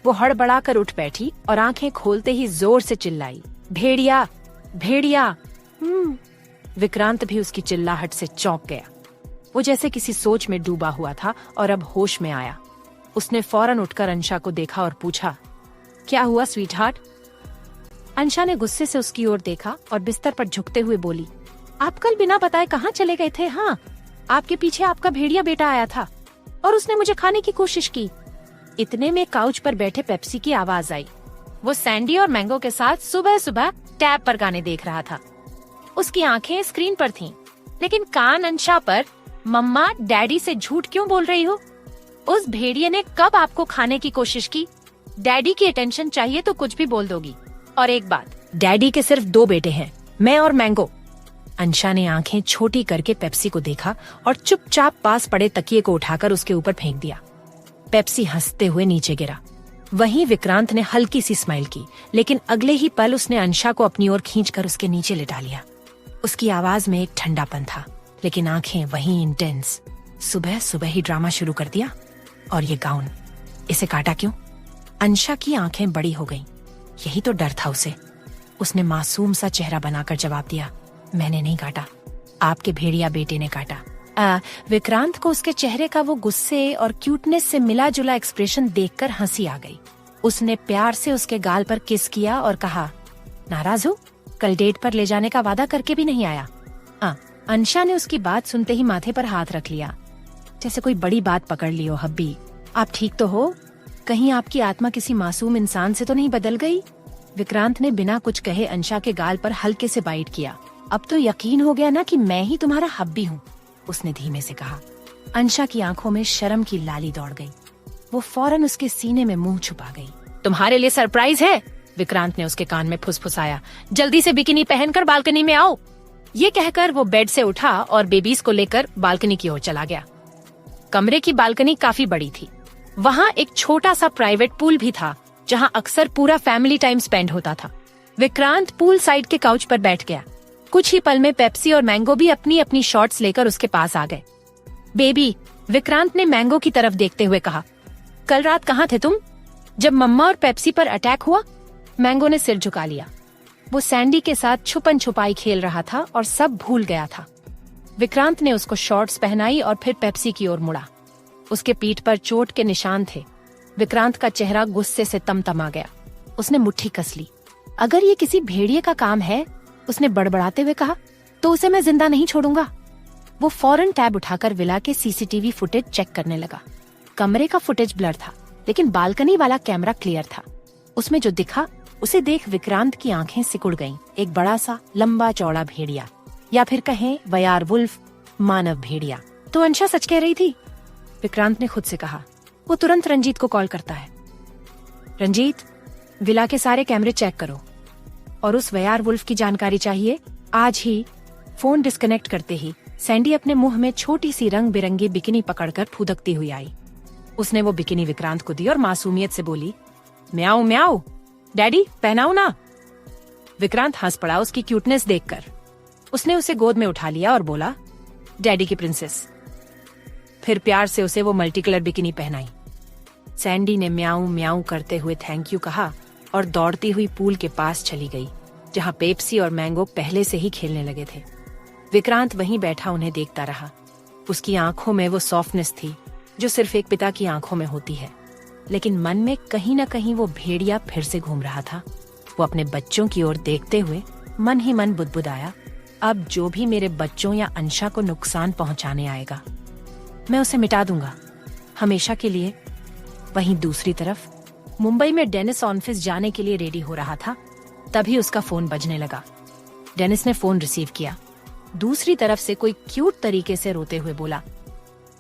वो हड़बड़ाकर उठ बैठी और आंखें खोलते ही जोर से चिल्लाई, भेड़िया, भेड़िया। विक्रांत भी उसकी चिल्लाहट से चौंक गया। वो जैसे किसी सोच में डूबा हुआ था और अब होश में आया। उसने फौरन उठकर अंशा को देखा और पूछा, क्या हुआ स्वीटहार्ट? अंशा ने गुस्से से उसकी ओर देखा और बिस्तर पर झुकते हुए बोली, आप कल बिना बताए कहाँ चले गए थे? हाँ, आपके पीछे आपका भेड़िया बेटा आया था और उसने मुझे खाने की कोशिश की। इतने में काउच पर बैठे पेप्सी की आवाज आई। वो सैंडी और मैंगो के साथ सुबह सुबह टैब पर गाने देख रहा था। उसकी आंखें स्क्रीन पर थीं, लेकिन कान अंशा पर। मम्मा, डैडी से झूठ क्यों बोल रही हो? उस भेड़िए ने कब आपको खाने की कोशिश की? डैडी की अटेंशन चाहिए तो कुछ भी बोल दोगी। और एक बात, डैडी के सिर्फ 2 बेटे हैं, मैं और मैंगो। अंशा ने आंखें छोटी करके पेप्सी को देखा और चुपचाप पास पड़े तकिए को उठाकर उसके ऊपर फेंक दिया। पेप्सी हंसते हुए नीचे गिरा। वहीं विक्रांत ने हल्की सी स्माइल की, लेकिन अगले ही पल उसने अंशा को अपनी ओर खींचकर उसके नीचे लिटा लिया। उसकी आवाज में एक ठंडापन था, लेकिन आंखें वहीं इंटेंस। सुबह सुबह ही ड्रामा शुरू कर दिया। और ये गाउन, इसे काटा क्यों? अंशा की आंखें बड़ी हो गईं। यही तो डर था उसे। उसने मासूम सा चेहरा बनाकर जवाब दिया, मैंने नहीं काटा, आपके भेड़िया बेटे ने काटा। विक्रांत को उसके चेहरे का वो गुस्से और क्यूटनेस से मिला जुला एक्सप्रेशन देखकर हंसी आ गई। उसने प्यार से उसके गाल पर किस किया और कहा, नाराज हो? कल डेट पर ले जाने का वादा करके भी नहीं आया। अंशा ने उसकी बात सुनते ही माथे पर हाथ रख लिया, जैसे कोई बड़ी बात पकड़ ली हो। हब्बी, आप ठीक तो हो? कहीं आपकी आत्मा किसी मासूम इंसान से तो नहीं बदल गई? विक्रांत ने बिना कुछ कहे अंशा के गाल पर हल्के से बाइट किया। अब तो यकीन हो गया ना कि मैं ही तुम्हारा हब्बी हूँ, उसने धीमे से कहा। अंशा की आंखों में शर्म की लाली दौड़ गई। वो फौरन उसके सीने में मुंह छुपा गई। तुम्हारे लिए सरप्राइज है, विक्रांत ने उसके कान में फुसफुसाया। जल्दी से बिकिनी पहनकर बालकनी में आओ। ये कहकर वो बेड से उठा और बेबीज को लेकर बालकनी की ओर चला गया। कमरे की बालकनी काफी बड़ी थी। वहाँ एक छोटा सा प्राइवेट पूल भी था, जहाँ अक्सर पूरा फैमिली टाइम स्पेंड होता था। विक्रांत पूल साइड के काउच पर बैठ गया। कुछ ही पल में पेप्सी और मैंगो भी अपनी अपनी शॉट्स लेकर उसके पास आ गए। बेबी, विक्रांत ने मैंगो की तरफ देखते हुए कहा, कल रात कहाँ थे तुम जब मम्मा और पेप्सी पर अटैक हुआ? मैंगो ने सिर झुका लिया। वो सैंडी के साथ छुपन छुपाई खेल रहा था और सब भूल गया था। विक्रांत ने उसको शॉर्ट्स पहनाई और फिर पेप्सी की ओर मुड़ा। उसके पीठ पर चोट के निशान थे। विक्रांत का चेहरा गुस्से से तमतमा गया। उसने मुट्ठी कस ली। अगर ये किसी भेड़िए का काम है, उसने बड़बड़ाते हुए कहा, तो उसे मैं जिंदा नहीं छोड़ूंगा। वो फौरन टैब उठाकर विला के सीसीटीवी फुटेज चेक करने लगा। कमरे का फुटेज ब्लर था, लेकिन बालकनी वाला कैमरा क्लियर था। उसमें जो दिखा उसे देख विक्रांत की आंखें सिकुड़ गईं। एक बड़ा सा लंबा चौड़ा भेड़िया, या फिर कहें वयार वुल्फ, मानव भेड़िया। तो अंशा सच कह रही थी, विक्रांत ने खुद से कहा। वो तुरंत रंजीत को कॉल करता है। रंजीत, विला के सारे कैमरे चेक करो और उस वयार वुल्फ की जानकारी चाहिए आज ही। फोन डिस्कनेक्ट करते ही सैंडी अपने मुंह में छोटी सी रंग बिरंगी बिकिनी पकड़कर फुदकती हुई आई। उसने वो बिकिनी विक्रांत को दी और मासूमियत से बोली, म्याऊ म्याऊ, डैडी पहनाओ ना। विक्रांत हंस पड़ा उसकी क्यूटनेस देखकर। उसने उसे गोद में उठा लिया और बोला, डैडी की प्रिंसेस। फिर प्यार से उसे वो मल्टी कलर बिकिनी पहनाई। सैंडी ने म्याऊ म्याऊ करते हुए थैंक यू कहा और दौड़ती हुई पूल के पास चली गई, जहां पेप्सी और मैंगो पहले से ही खेलने लगे थे। विक्रांत वहीं बैठा उन्हें देखता रहा। उसकी आंखों में वो सॉफ्टनेस थी जो सिर्फ एक पिता की आंखों में होती है, लेकिन मन में कहीं न कहीं वो भेड़िया फिर से घूम रहा था। वो अपने बच्चों की ओर देखते हुए मन ही मन बुदबुदाया, अब जो भी मेरे बच्चों या अंशा को नुकसान पहुंचाने आएगा, मैं उसे मिटा दूंगा हमेशा के लिए। वहीं दूसरी तरफ मुंबई में डेनिस ऑफिस जाने के लिए रेडी हो रहा था। तभी उसका फोन बजने लगा। डेनिस ने फोन रिसीव किया। दूसरी तरफ से कोई क्यूट तरीके से रोते हुए बोला,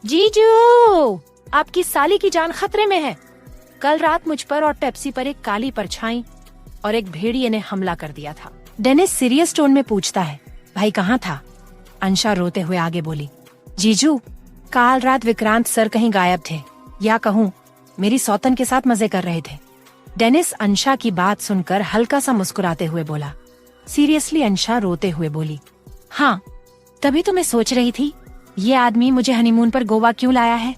जीजू, आपकी साली की जान खतरे में है। कल रात मुझ पर और पेप्सी पर एक काली परछाई और एक भेड़िए ने हमला कर दिया था। डेनिस सीरियस टोन में पूछता है, भाई कहाँ था? अंशा रोते हुए आगे बोली, जीजू, काल रात विक्रांत सर कहीं गायब थे, या कहूँ मेरी सौतन के साथ मजे कर रहे थे। डेनिस अंशा की बात सुनकर हल्का सा मुस्कुराते हुए बोला। सीरियसली अंशा रोते हुए बोली, हाँ, तभी तो मैं सोच रही थी ये आदमी मुझे हनीमून पर गोवा क्यों लाया है।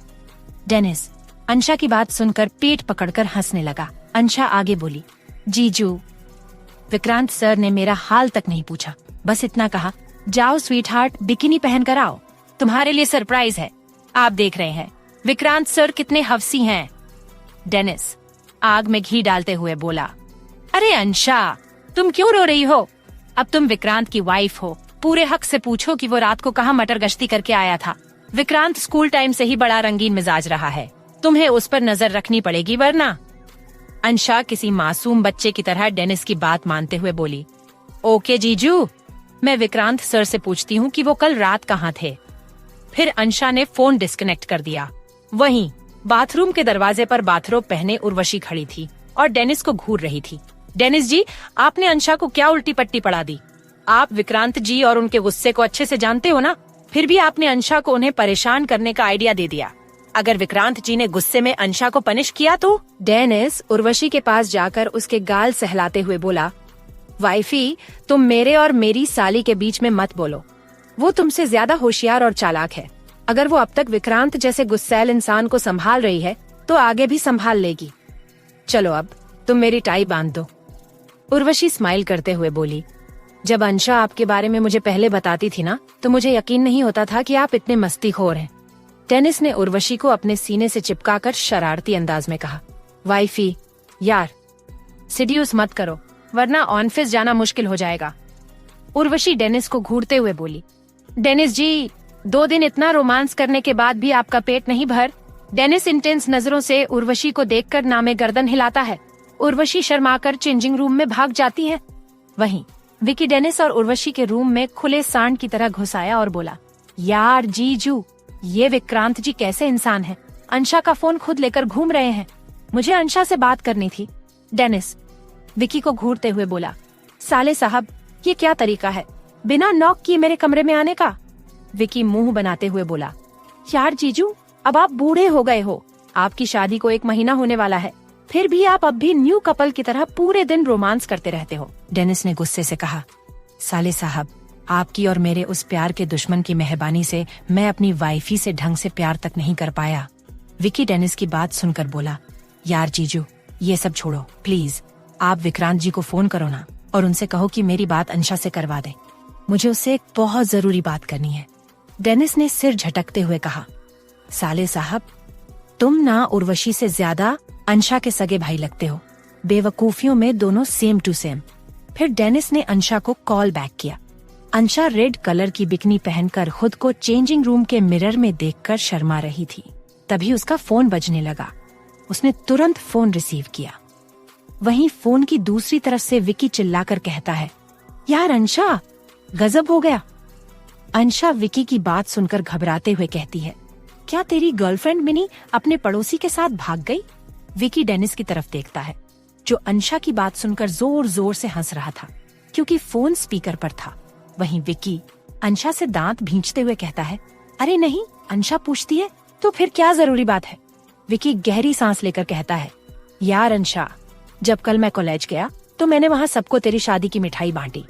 डेनिस अंशा की बात सुनकर पेट पकड़कर हंसने लगा। अंशा आगे बोली, जीजू, विक्रांत सर ने मेरा हाल तक नहीं पूछा, बस इतना कहा, जाओ स्वीट हार्ट, बिकिनी पहन कर आओ, तुम्हारे लिए सरप्राइज है। आप देख रहे हैं विक्रांत सर कितने हवसी हैं। डेनिस आग में घी डालते हुए बोला, अरे अंशा, तुम क्यों रो रही हो? अब तुम विक्रांत की वाइफ हो, पूरे हक से पूछो कि वो रात को कहाँ मटर गश्ती करके आया था। विक्रांत स्कूल टाइम से ही बड़ा रंगीन मिजाज रहा है, तुम्हें उस पर नजर रखनी पड़ेगी वरना। अंशा किसी मासूम बच्चे की तरह डेनिस की बात मानते हुए बोली, ओके जीजू, मैं विक्रांत सर से पूछती हूँ कि वो कल रात कहाँ थे। फिर अंशा ने फोन डिस्कनेक्ट कर दिया। वहीं बाथरूम के दरवाजे पर बाथरोब पहने उर्वशी खड़ी थी और डेनिस को घूर रही थी। डेनिस जी, आपने अंशा को क्या उल्टी पट्टी पड़ा दी? आप विक्रांत जी और उनके गुस्से को अच्छे से जानते हो ना, फिर भी आपने अंशा को उन्हें परेशान करने का आइडिया दे दिया। अगर विक्रांत जी ने गुस्से में अंशा को पनिश किया तो? डेनिस उर्वशी के पास जाकर उसके गाल सहलाते हुए बोला, वाइफी, तुम मेरे और मेरी साली के बीच में मत बोलो। वो तुमसे ज्यादा होशियार और चालाक है। अगर वो अब तक विक्रांत जैसे गुस्सैल इंसान को संभाल रही है तो आगे भी संभाल लेगी। चलो अब तुम मेरी टाई बांध दो। उर्वशी स्माइल करते हुए बोली, जब अंशा आपके बारे में मुझे पहले बताती थी ना, तो मुझे यकीन नहीं होता था कि आप इतने मस्तीखोर हैं। डेनिस ने उर्वशी को अपने सीने से चिपकाकर शरारती अंदाज में कहा, वाइफी यार, सिड्यूस मत करो वरना ऑफिस जाना मुश्किल हो जाएगा। उर्वशी डेनिस को घूरते हुए बोली। डेनिस जी, 2 दिन इतना रोमांस करने के बाद भी आपका पेट नहीं भर? डेनिस इंटेंस नजरों से उर्वशी को देखकर नामे गर्दन हिलाता है। उर्वशी शर्माकर चेंजिंग रूम में भाग जाती है। वहीं विकी डेनिस और उर्वशी के रूम में खुले सांड की तरह घुस आया और बोला, यार जीजू, ये विक्रांत जी कैसे इंसान हैं? अंशा का फोन खुद लेकर घूम रहे हैं। मुझे अंशा से बात करनी थी। डेनिस विकी को घूरते हुए बोला, साले साहब, ये क्या तरीका है बिना नॉक किए मेरे कमरे में आने का? विकी मुंह बनाते हुए बोला, यार जीजू, अब आप बूढ़े हो गए हो। आपकी शादी को 1 महीना होने वाला है, फिर भी आप अब भी न्यू कपल की तरह पूरे दिन रोमांस करते रहते हो। डेनिस ने गुस्से से कहा, साले साहब, आपकी और मेरे उस प्यार के दुश्मन की मेहरबानी से मैं अपनी वाइफी से ढंग से प्यार तक नहीं कर पाया। विकी डेनिस की बात सुनकर बोला, यार जीजू, ये सब छोड़ो प्लीज। आप विक्रांत जी को फोन करो ना और उनसे कहो कि मेरी बात अंशा से करवा दे। मुझे उससे एक बहुत जरूरी बात करनी है। डेनिस ने सिर झटकते हुए कहा, साले साहब, तुम ना उर्वशी से ज्यादा अंशा के सगे भाई लगते हो। बेवकूफियों में दोनों सेम टू सेम। फिर डेनिस ने अंशा को कॉल बैक किया। अंशा रेड कलर की बिकनी पहनकर खुद को चेंजिंग रूम के मिरर में देखकर शर्मा रही थी। तभी उसका फोन बजने लगा। उसने तुरंत फोन रिसीव किया। वहीं फोन की दूसरी तरफ से विकी चिल्लाकर कहता है, यार अंशा, गजब हो गया। अंशा विकी की बात सुनकर घबराते हुए कहती है, क्या तेरी गर्लफ्रेंड मिनी अपने पड़ोसी के साथ भाग गई? विकी डेनिस की तरफ देखता है, जो अंशा की बात सुनकर जोर जोर से हंस रहा था क्योंकि फोन स्पीकर पर था। वहीं विकी अंशा से दांत भींचते हुए कहता है, अरे नहीं, अंशा पूछती है तो फिर क्या जरूरी बात है? विकी गहरी सांस लेकर कहता है, यार अंशा, जब कल मैं कॉलेज गया तो मैंने वहाँ सबको तेरी शादी की मिठाई बांटी।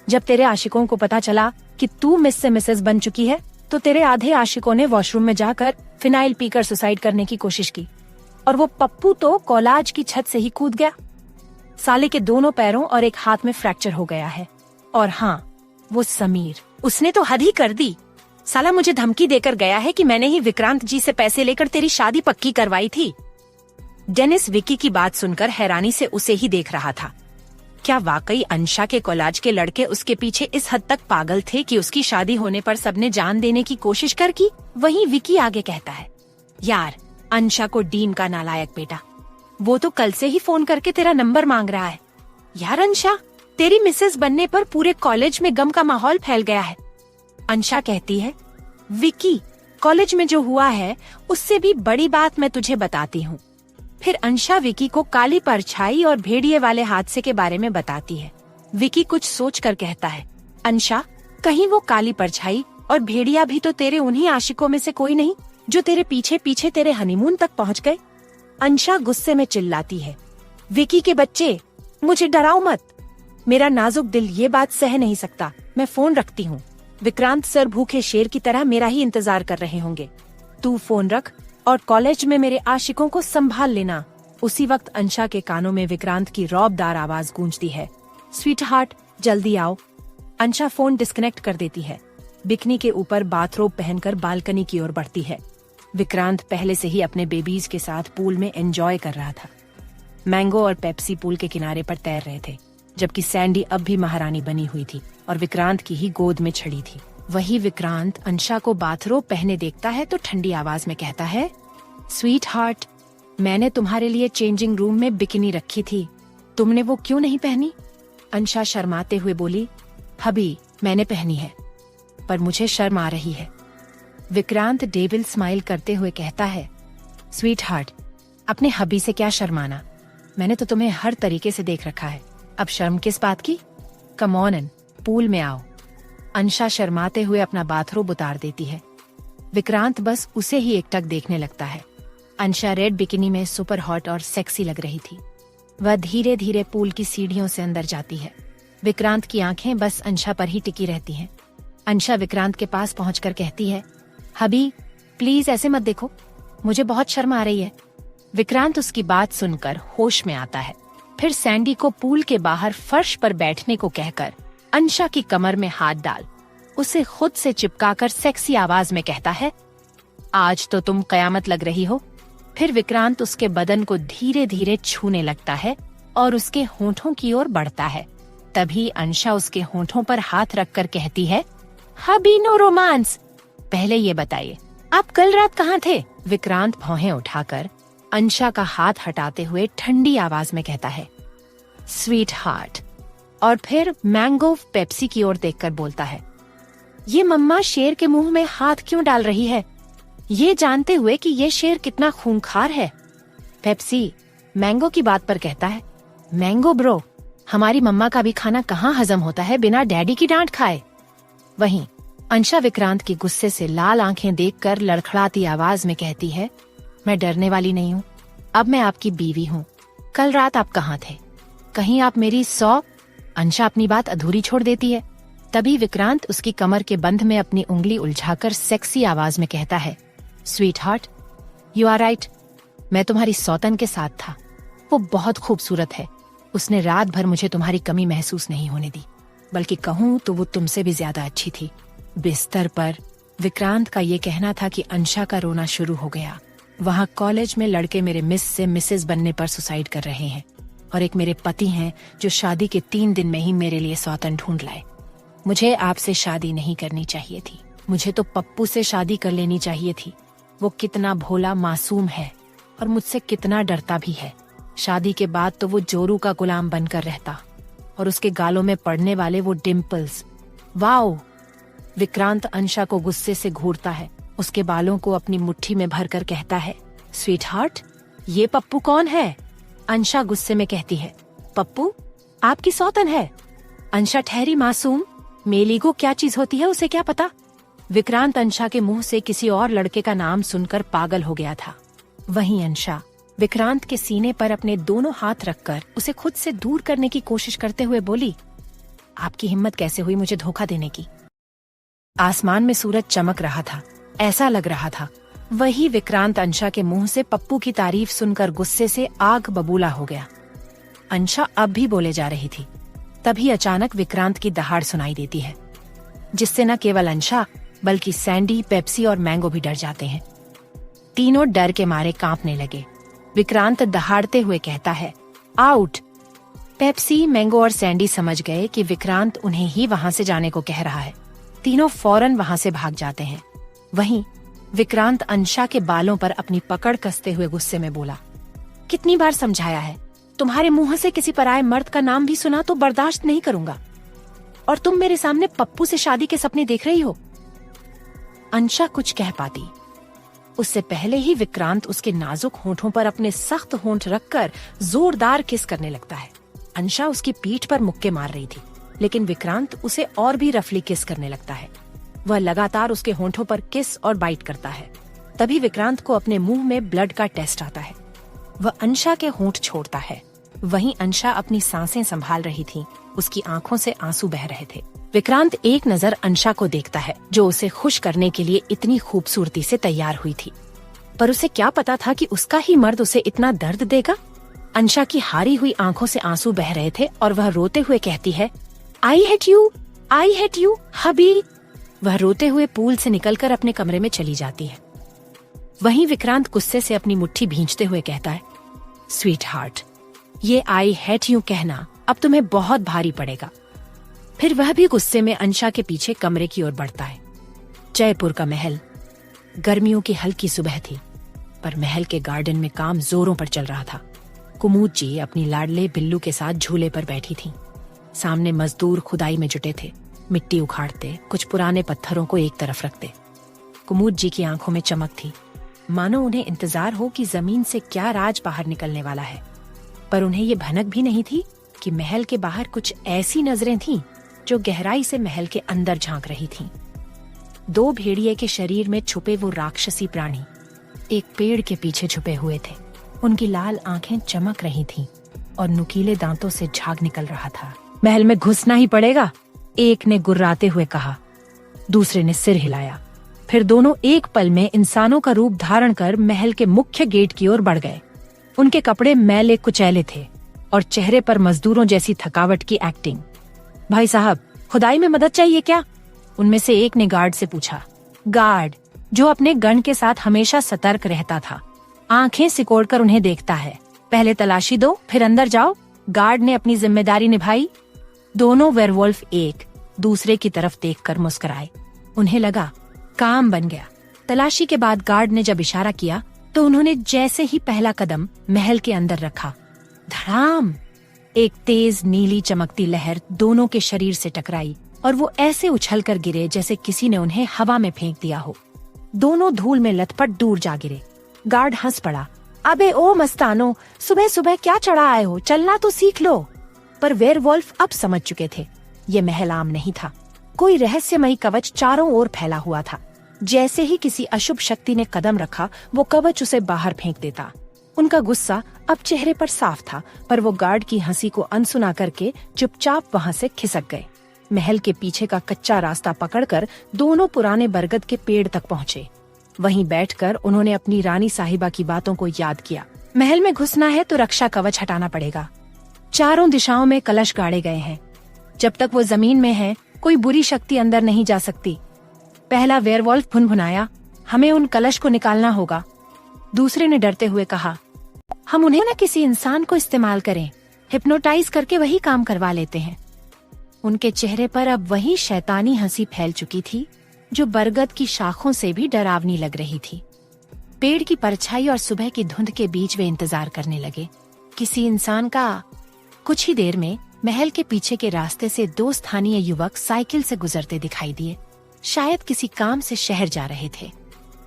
जब तेरे आशिकों को पता चला कि तू मिस से मिसेस बन चुकी है तो तेरे आधे आशिकों ने वॉशरूम में जाकर फिनाइल पीकर सुसाइड करने की कोशिश की और वो पप्पू तो कॉलेज की छत से ही कूद गया। साले के दोनों पैरों और एक हाथ में फ्रैक्चर हो गया है। और हाँ, वो समीर, उसने तो हद ही कर दी। साला मुझे धमकी देकर गया है कि मैंने ही विक्रांत जी से पैसे लेकर तेरी शादी पक्की करवाई थी। डेनिस विकी की बात सुनकर हैरानी से उसे ही देख रहा था। क्या वाकई अंशा के कॉलेज के लड़के उसके पीछे इस हद तक पागल थे कि उसकी शादी होने पर सबने जान देने की कोशिश कर की? वहीं विकी आगे कहता है, यार अंशा को डीन का नालायक बेटा, वो तो कल से ही फोन करके तेरा नंबर मांग रहा है। यार अंशा, तेरी मिसेस बनने पर पूरे कॉलेज में गम का माहौल फैल गया है। अंशा कहती है, विकी, कॉलेज में जो हुआ है उससे भी बड़ी बात मैं तुझे बताती हूँ। फिर अंशा विकी को काली परछाई और भेड़िए वाले हादसे के बारे में बताती है। विकी कुछ सोचकर कहता है, अंशा, कहीं वो काली परछाई और भेड़िया भी तो तेरे उन्हीं आशिकों में से कोई नहीं जो तेरे पीछे पीछे तेरे हनीमून तक पहुँच गए? अंशा गुस्से में चिल्लाती है, विकी के बच्चे, मुझे डराओ मत। मेरा नाजुक दिल ये बात सह नहीं सकता। मैं फोन रखती हूँ। विक्रांत सर भूखे शेर की तरह मेरा ही इंतजार कर रहे होंगे। तू फोन रख और कॉलेज में मेरे आशिकों को संभाल लेना। उसी वक्त अंशा के कानों में विक्रांत की रौबदार आवाज गूंजती है, स्वीट हार्ट, जल्दी आओ। अंशा फोन डिस्कनेक्ट कर देती है। बिकनी के ऊपर बाथरोब पहनकर बालकनी की ओर बढ़ती है। विक्रांत पहले से ही अपने बेबीज के साथ पूल में एंजॉय कर रहा था। मैंगो और पेप्सी पूल के किनारे पर तैर रहे थे, जबकि सैंडी अब भी महारानी बनी हुई थी और विक्रांत की ही गोद में छड़ी थी। वही विक्रांत अंशा को बाथरोब पहने देखता है तो ठंडी आवाज में कहता है, स्वीट हार्ट, मैंने तुम्हारे लिए चेंजिंग रूम में बिकिनी रखी थी, तुमने वो क्यों नहीं पहनी? अंशा शर्माते हुए बोली, हबी, मैंने पहनी है पर मुझे शर्म आ रही है। विक्रांत डेविल स्माइल करते हुए कहता है, स्वीट हार्ट, अपने हबी से क्या शर्माना? मैंने तो तुम्हें हर तरीके से देख रखा है, अब शर्म किस बात की? कम ऑन इन, पूल में आओ। अंशा शर्माते हुए अपना बाथरोब उतार देती है। विक्रांत बस उसे ही एकटक देखने लगता है। अंशा रेड बिकिनी में सुपर हॉट और सेक्सी लग रही थी। वह धीरे धीरे पूल की सीढ़ियों से अंदर जाती है। विक्रांत की आंखें बस अंशा पर ही टिकी रहती हैं। अंशा विक्रांत के पास पहुंचकर कहती है, हबी, प्लीज ऐसे मत देखो, मुझे बहुत शर्म आ रही है। विक्रांत उसकी बात सुनकर होश में आता है। फिर सैंडी को पूल के बाहर फर्श पर बैठने को कहकर अंशा की कमर में हाथ डाल उसे खुद से चिपकाकर सेक्सी आवाज में कहता है, आज तो तुम कयामत लग रही हो। फिर विक्रांत उसके बदन को धीरे धीरे छूने लगता है और उसके होंठों की ओर बढ़ता है। तभी अंशा उसके होंठों पर हाथ रखकर कहती है, अभी नो रोमांस। पहले ये बताइए, आप कल रात कहाँ थे? विक्रांत भौहें उठाकर अंशा का हाथ हटाते हुए ठंडी आवाज में कहता है, स्वीट हार्ट। और फिर मैंगो पेप्सी की ओर देखकर बोलता है, ये मम्मा शेर के मुंह में हाथ क्यों डाल रही है, ये जानते हुए कि ये शेर कितना खूंखार है? पेप्सी मैंगो की बात पर कहता है, मैंगो ब्रो, हमारी मम्मा का भी खाना कहाँ हजम होता है बिना डैडी की डांट खाए। वहीं अंशा विक्रांत की गुस्से से लाल आंखें देखकर लड़खड़ाती आवाज में कहती है, मैं डरने वाली नहीं हूँ, अब मैं आपकी बीवी हूँ। कल रात आप कहाँ थे? कहीं आप मेरी अंशा अपनी बात अधूरी छोड़ देती है। तभी विक्रांत उसकी कमर के बंध में अपनी उंगली उलझाकर सेक्सी आवाज में कहता है, sweetheart, you are right, मैं तुम्हारी सौतन के साथ था। वो बहुत खूबसूरत है, उसने रात भर मुझे तुम्हारी कमी महसूस नहीं होने दी, बल्कि कहूँ तो वो तुमसे भी ज्यादा अच्छी थी। बिस्तर पर विक्रांत का ये कहना था कि अंशा का रोना शुरू हो गया। वहाँ कॉलेज में लड़के मेरे मिस से मिसेस बनने पर सुसाइड कर रहे हैं, और एक मेरे पति हैं जो शादी के 3 दिन में ही मेरे लिए सौतन ढूंढ लाए। मुझे आपसे शादी नहीं करनी चाहिए थी, मुझे तो पप्पू से शादी कर लेनी चाहिए थी। वो कितना भोला मासूम है और मुझसे कितना डरता भी है। शादी के बाद तो वो जोरू का गुलाम बनकर रहता, और उसके गालों में पड़ने वाले वो डिम्पल्स, वाओ। विक्रांत अंशा को गुस्से से घूरता है, उसके बालों को अपनी मुट्ठी में भरकर कहता है, स्वीट हार्ट, ये पप्पू कौन है? अंशा गुस्से में कहती है, पप्पू आपकी सौतन है। अंशा ठहरी मासूम, मेलीगो क्या चीज होती है उसे क्या पता? विक्रांत अंशा के मुंह से किसी और लड़के का नाम सुनकर पागल हो गया था। वहीं अंशा विक्रांत के सीने पर अपने दोनों हाथ रखकर उसे खुद से दूर करने की कोशिश करते हुए बोली, आपकी हिम्मत कैसे हुई मुझे धोखा देने की? आसमान में सूरज चमक रहा था, ऐसा लग रहा था वही विक्रांत अंशा के मुंह से पप्पू की तारीफ सुनकर गुस्से से आग बबूला हो गया। अंशा अब भी बोले जा रही थी, तभी अचानक विक्रांत की दहाड़ सुनाई देती है, जिससे न केवल अंशा बल्कि सैंडी, पेप्सी और मैंगो भी डर जाते हैं। तीनों डर के मारे कांपने लगे। विक्रांत दहाड़ते हुए कहता है, आउट। पेप्सी, मैंगो और सैंडी समझ गए कि विक्रांत उन्हें ही वहां से जाने को कह रहा है। तीनों फौरन वहां से भाग जाते हैं। वहीं विक्रांत अंशा के बालों पर अपनी पकड़ कसते हुए गुस्से में बोला, कितनी बार समझाया है, तुम्हारे मुंह से किसी पराये मर्द का नाम भी सुना तो बर्दाश्त नहीं करूंगा, और तुम मेरे सामने पप्पू से शादी के सपने देख रही हो। अंशा कुछ कह पाती, उससे पहले ही विक्रांत उसके नाजुक होंठों पर अपने सख्त होंठ रखकर जोरदार किस करने लगता है। अंशा उसकी पीठ पर मुक्के मार रही थी, लेकिन विक्रांत उसे और भी रफली किस करने लगता है। वह लगातार उसके होंठों पर किस और बाइट करता है। तभी विक्रांत को अपने मुंह में ब्लड का टेस्ट आता है। वह अंशा के होंठ छोड़ता है। वहीं अंशा अपनी सांसें संभाल रही थी, उसकी आंखों से आंसू बह रहे थे। विक्रांत एक नजर अंशा को देखता है, जो उसे खुश करने के लिए इतनी खूबसूरती से तैयार हुई थी, पर उसे क्या पता था कि उसका ही मर्द उसे इतना दर्द देगा। अंशा की हारी हुई आंखों से आंसू बह रहे थे और वह रोते हुए कहती है, आई हेट यू हबी। वह रोते हुए पूल से निकलकर अपने कमरे में चली जाती है। वहीं विक्रांत गुस्से से अपनी मुट्ठी भींचते हुए कहता है, स्वीट हार्ट, ये आई हेट यू कहना अब तुम्हें बहुत भारी पड़ेगा। फिर वह भी गुस्से में अंशा के पीछे कमरे की ओर बढ़ता है। जयपुर का महल। गर्मियों की हल्की सुबह थी, पर महल के गार्डन में काम जोरों पर चल रहा था। कुमूद जी अपनी लाडले बिल्लू के साथ झूले पर बैठी थीं। सामने मजदूर खुदाई में जुटे थे, मिट्टी उखाड़ते, कुछ पुराने पत्थरों को एक तरफ रखते। कुमूद जी की आंखों में चमक थी, मानो उन्हें इंतजार हो कि जमीन से क्या राज बाहर निकलने वाला है। पर उन्हें ये भनक भी नहीं थी कि महल के बाहर कुछ ऐसी नजरें थीं जो गहराई से महल के अंदर झांक रही थीं। 2 भेड़िए के शरीर में छुपे वो राक्षसी प्राणी एक पेड़ के पीछे छुपे हुए थे। उनकी लाल आंखें चमक रही थीं और नुकीले दांतों से झाग निकल रहा था। महल में घुसना ही पड़ेगा, एक ने गुर्राते हुए कहा। दूसरे ने सिर हिलाया। फिर दोनों एक पल में इंसानों का रूप धारण कर महल के मुख्य गेट की ओर बढ़ गए। उनके कपड़े मैले कुचैले थे और चेहरे पर मजदूरों जैसी थकावट की एक्टिंग। भाई साहब, खुदाई में मदद चाहिए क्या? उनमें से एक ने गार्ड से पूछा। गार्ड, जो अपने गन के साथ हमेशा सतर्क रहता था, आंखें सिकोड़कर उन्हें देखता है। पहले तलाशी दो, फिर अंदर जाओ। गार्ड ने अपनी जिम्मेदारी निभाई। दोनों वेयरवुल्फ एक दूसरे की तरफ देखकर मुस्कुराए। उन्हें लगा काम बन गया। तलाशी के बाद गार्ड ने जब इशारा किया तो उन्होंने जैसे ही पहला कदम महल के अंदर रखा, धड़ाम, एक तेज नीली चमकती लहर दोनों के शरीर से टकराई और वो ऐसे उछलकर गिरे जैसे किसी ने उन्हें हवा में फेंक दिया हो। दोनों धूल में लथपथ दूर जा गिरे। गार्ड हंस पड़ा, अबे ओ मस्तानो, सुबह सुबह क्या चढ़ा आए हो, चलना तो सीख लो। पर वेयरवुल्फ अब समझ चुके थे ये महल आम नहीं था, कोई रहस्यमयी कवच चारों ओर फैला हुआ था। जैसे ही किसी अशुभ शक्ति ने कदम रखा वो कवच उसे बाहर फेंक देता। उनका गुस्सा अब चेहरे पर साफ था, पर वो गार्ड की हंसी को अनसुना करके चुपचाप वहां से खिसक गए। महल के पीछे का कच्चा रास्ता पकड़कर दोनों पुराने बरगद के पेड़ तक पहुँचे। वहीं बैठकर उन्होंने अपनी रानी साहिबा की बातों को याद किया। महल में घुसना है तो रक्षा कवच हटाना पड़ेगा। चारों दिशाओं में कलश गाड़े गए हैं। जब तक वो जमीन में है कोई बुरी शक्ति अंदर नहीं जा सकती। पहला वेयरवुल्फ भुनभुनाया, हमें उन कलश को निकालना होगा। दूसरे ने डरते हुए कहा, हम उन्हें न किसी इंसान को इस्तेमाल करें, हिप्नोटाइज करके वही काम करवा लेते हैं। उनके चेहरे पर अब वही शैतानी हंसी फैल चुकी थी जो बरगद की शाखों से भी डरावनी लग रही थी। पेड़ की परछाई और सुबह की धुंध के बीच वे इंतजार करने लगे किसी इंसान का। कुछ ही देर में महल के पीछे के रास्ते से दो स्थानीय युवक साइकिल से गुजरते दिखाई दिए। शायद किसी काम से शहर जा रहे थे।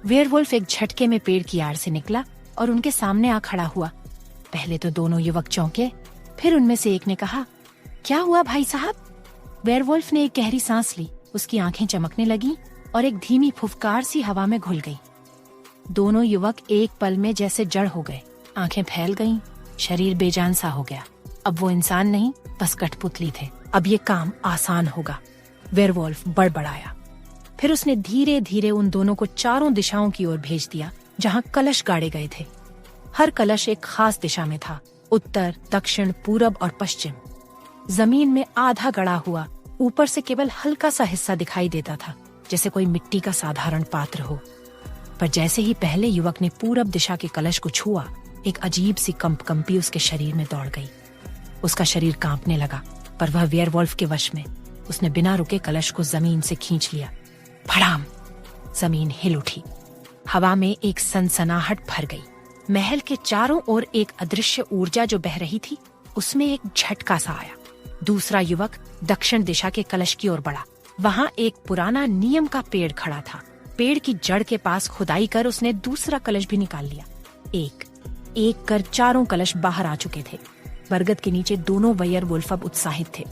वेयरवुल्फ एक झटके में पेड़ की आड़ से निकला और उनके सामने आ खड़ा हुआ। पहले तो दोनों युवक चौंके, फिर उनमें से एक ने कहा, क्या हुआ भाई साहब? वेयरवुल्फ ने एक गहरी सांस ली, उसकी आंखें चमकने लगीं और एक धीमी फुफकार सी हवा में घुल गई। दोनों युवक एक पल में जैसे जड़ हो गए, आंखें फैल गईं, शरीर बेजान सा हो गया। अब वो इंसान नहीं, बस कठपुतली थे। अब ये काम आसान होगा। वेयरवुल्फ बड़बड़ाया। फिर उसने धीरे धीरे उन दोनों को चारों दिशाओं की ओर भेज दिया जहां कलश गाड़े गए थे। हर कलश एक खास दिशा में था, उत्तर, दक्षिण, पूरब और पश्चिम। जमीन में आधा गड़ा हुआ, ऊपर से केवल हल्का सा हिस्सा दिखाई देता था, जैसे कोई मिट्टी का साधारण पात्र हो। पर जैसे ही पहले युवक ने पूरब दिशा के कलश को छुआ, एक अजीब सी कंपी उसके शरीर में दौड़ गई। उसका शरीर कांपने लगा, पर वह वेयरवुल्फ के वश में। उसने बिना रुके कलश को जमीन से खींच लिया। भड़ाम! जमीन हिल उठी। हवा में एक सनसनाहट भर गई। महल के चारों ओर एक अदृश्य ऊर्जा जो बह रही थी, उसमें एक झटका सा आया। दूसरा युवक दक्षिण दिशा के कलश की ओर बढ़ा। वहां एक पुराना नीम का पेड़ खड़ा था। पेड़ की जड़ के पास खुदाई कर उसने दूसरा कलश भी निकाल लिया। एक एक कर चारों कलश बाहर आ चुके थे। बरगद के नीचे दोनों वेयरवुल्फ अब उत्साहित थे।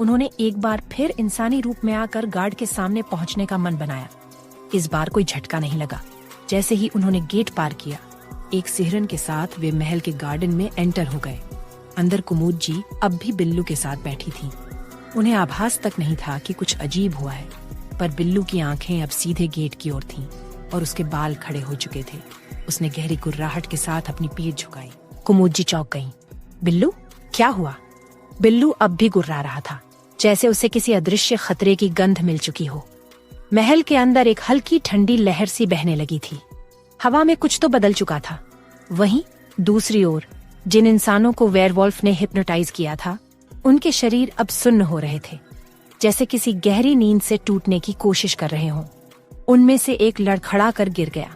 उन्होंने एक बार फिर इंसानी रूप में आकर गार्ड के सामने पहुंचने का मन बनाया। इस बार कोई झटका नहीं लगा। जैसे ही उन्होंने गेट पार किया, एक सिहरन के साथ वे महल के गार्डन में एंटर हो गए। अंदर कुमुद जी अब भी बिल्लू के साथ बैठी थी। उन्हें आभास तक नहीं था कि कुछ अजीब हुआ है, पर बिल्लू की आंखें अब सीधे गेट की ओर थीं और उसके बाल खड़े हो चुके थे। उसने गहरी गुर्राहट के साथ अपनी पीठ झुकाई। कुमुद जी चौंक गईं। बिल्लू, क्या हुआ? बिल्लू अब भी गुर्रा रहा था, जैसे उसे किसी अदृश्य खतरे की गंध मिल चुकी हो। महल के अंदर एक हल्की ठंडी लहर सी बहने लगी थी। हवा में कुछ तो बदल चुका था। वहीं दूसरी ओर जिन इंसानों को वेयरवुल्फ ने हिप्नोटाइज किया था, उनके शरीर अब सुन्न हो रहे थे, जैसे किसी गहरी नींद से टूटने की कोशिश कर रहे हों। उनमें से एक लड़खड़ा कर गिर गया।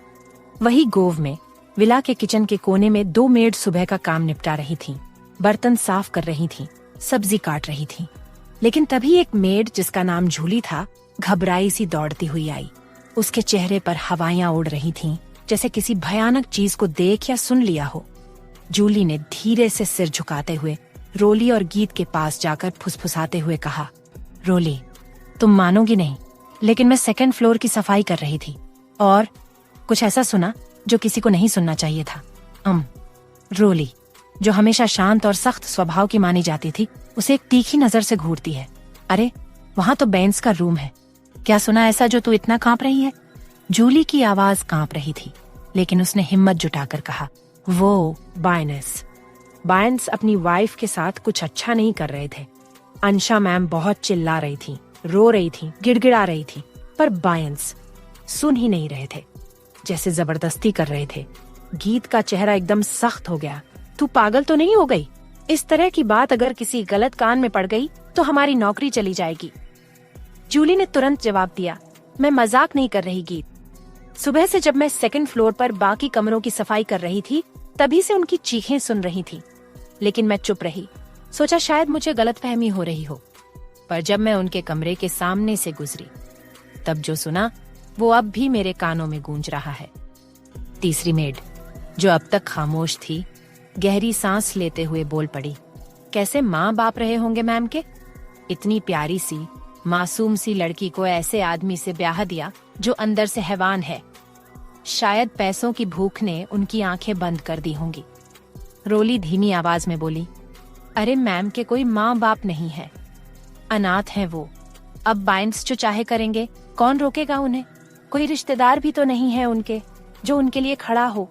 वही गोव में विला के किचन के कोने में दो मेड सुबह का काम निपटा रही थीं, बर्तन साफ कर रही थीं, सब्जी काट रही थीं। लेकिन तभी एक मेड जिसका नाम झूली था, घबराई सी दौड़ती हुई आई। उसके चेहरे पर हवाइयां उड़ रही थीं, जैसे किसी भयानक चीज को देख या सुन लिया हो। जूली ने धीरे से सिर झुकाते हुए रोली और गीत के पास जाकर फुसफुसाते हुए कहा, रोली, तुम मानोगी नहीं, लेकिन मैं सेकंड फ्लोर की सफाई कर रही थी और कुछ ऐसा सुना जो किसी को नहीं सुनना चाहिए था। रोली, जो हमेशा शांत और सख्त स्वभाव की मानी जाती थी, उसे एक तीखी नजर से घूरती है। अरे, वहाँ तो बेंस का रूम है। क्या सुना ऐसा जो तू इतना कांप रही है? जूली की आवाज कांप रही थी, लेकिन उसने हिम्मत जुटाकर कहा, वो बायंस अपनी वाइफ के साथ कुछ अच्छा नहीं कर रहे थे। अंशा मैम बहुत चिल्ला रही थी, रो रही थी, गिड़गिड़ा रही थी, पर बायंस सुन ही नहीं रहे थे, जैसे जबरदस्ती कर रहे थे। गीत का चेहरा एकदम सख्त हो गया। तू पागल तो नहीं हो गई? इस तरह की बात अगर किसी गलत कान में पड़ गई तो हमारी नौकरी चली जाएगी। जूली ने तुरंत जवाब दिया, मैं मजाक नहीं कर रही गीत। सुबह से जब मैं सेकंड फ्लोर पर बाकी कमरों की सफाई कर रही थी, तभी से उनकी चीखें सुन रही थी, लेकिन मैं चुप रही। सोचा शायद मुझे गलतफहमी हो रही हो। पर जब मैं उनके कमरे के सामने से गुजरी, तब जो सुना वो अब भी मेरे कानों में गूंज रहा है। तीसरी मेड, जो अब तक खामोश थी, गहरी सांस लेते हुए बोल पड़ी, कैसे माँ बाप रहे होंगे मैम के? इतनी प्यारी सी मासूम सी लड़की को ऐसे आदमी से ब्याह दिया जो अंदर से हैवान है। शायद पैसों की भूख ने उनकी आंखें बंद कर दी होंगी। रोली धीमी आवाज में बोली, अरे मैम के कोई माँ बाप नहीं है, अनाथ हैं वो। अब बाइंस जो चाहे करेंगे, कौन रोकेगा उन्हें? कोई रिश्तेदार भी तो नहीं है उनके जो उनके लिए खड़ा हो।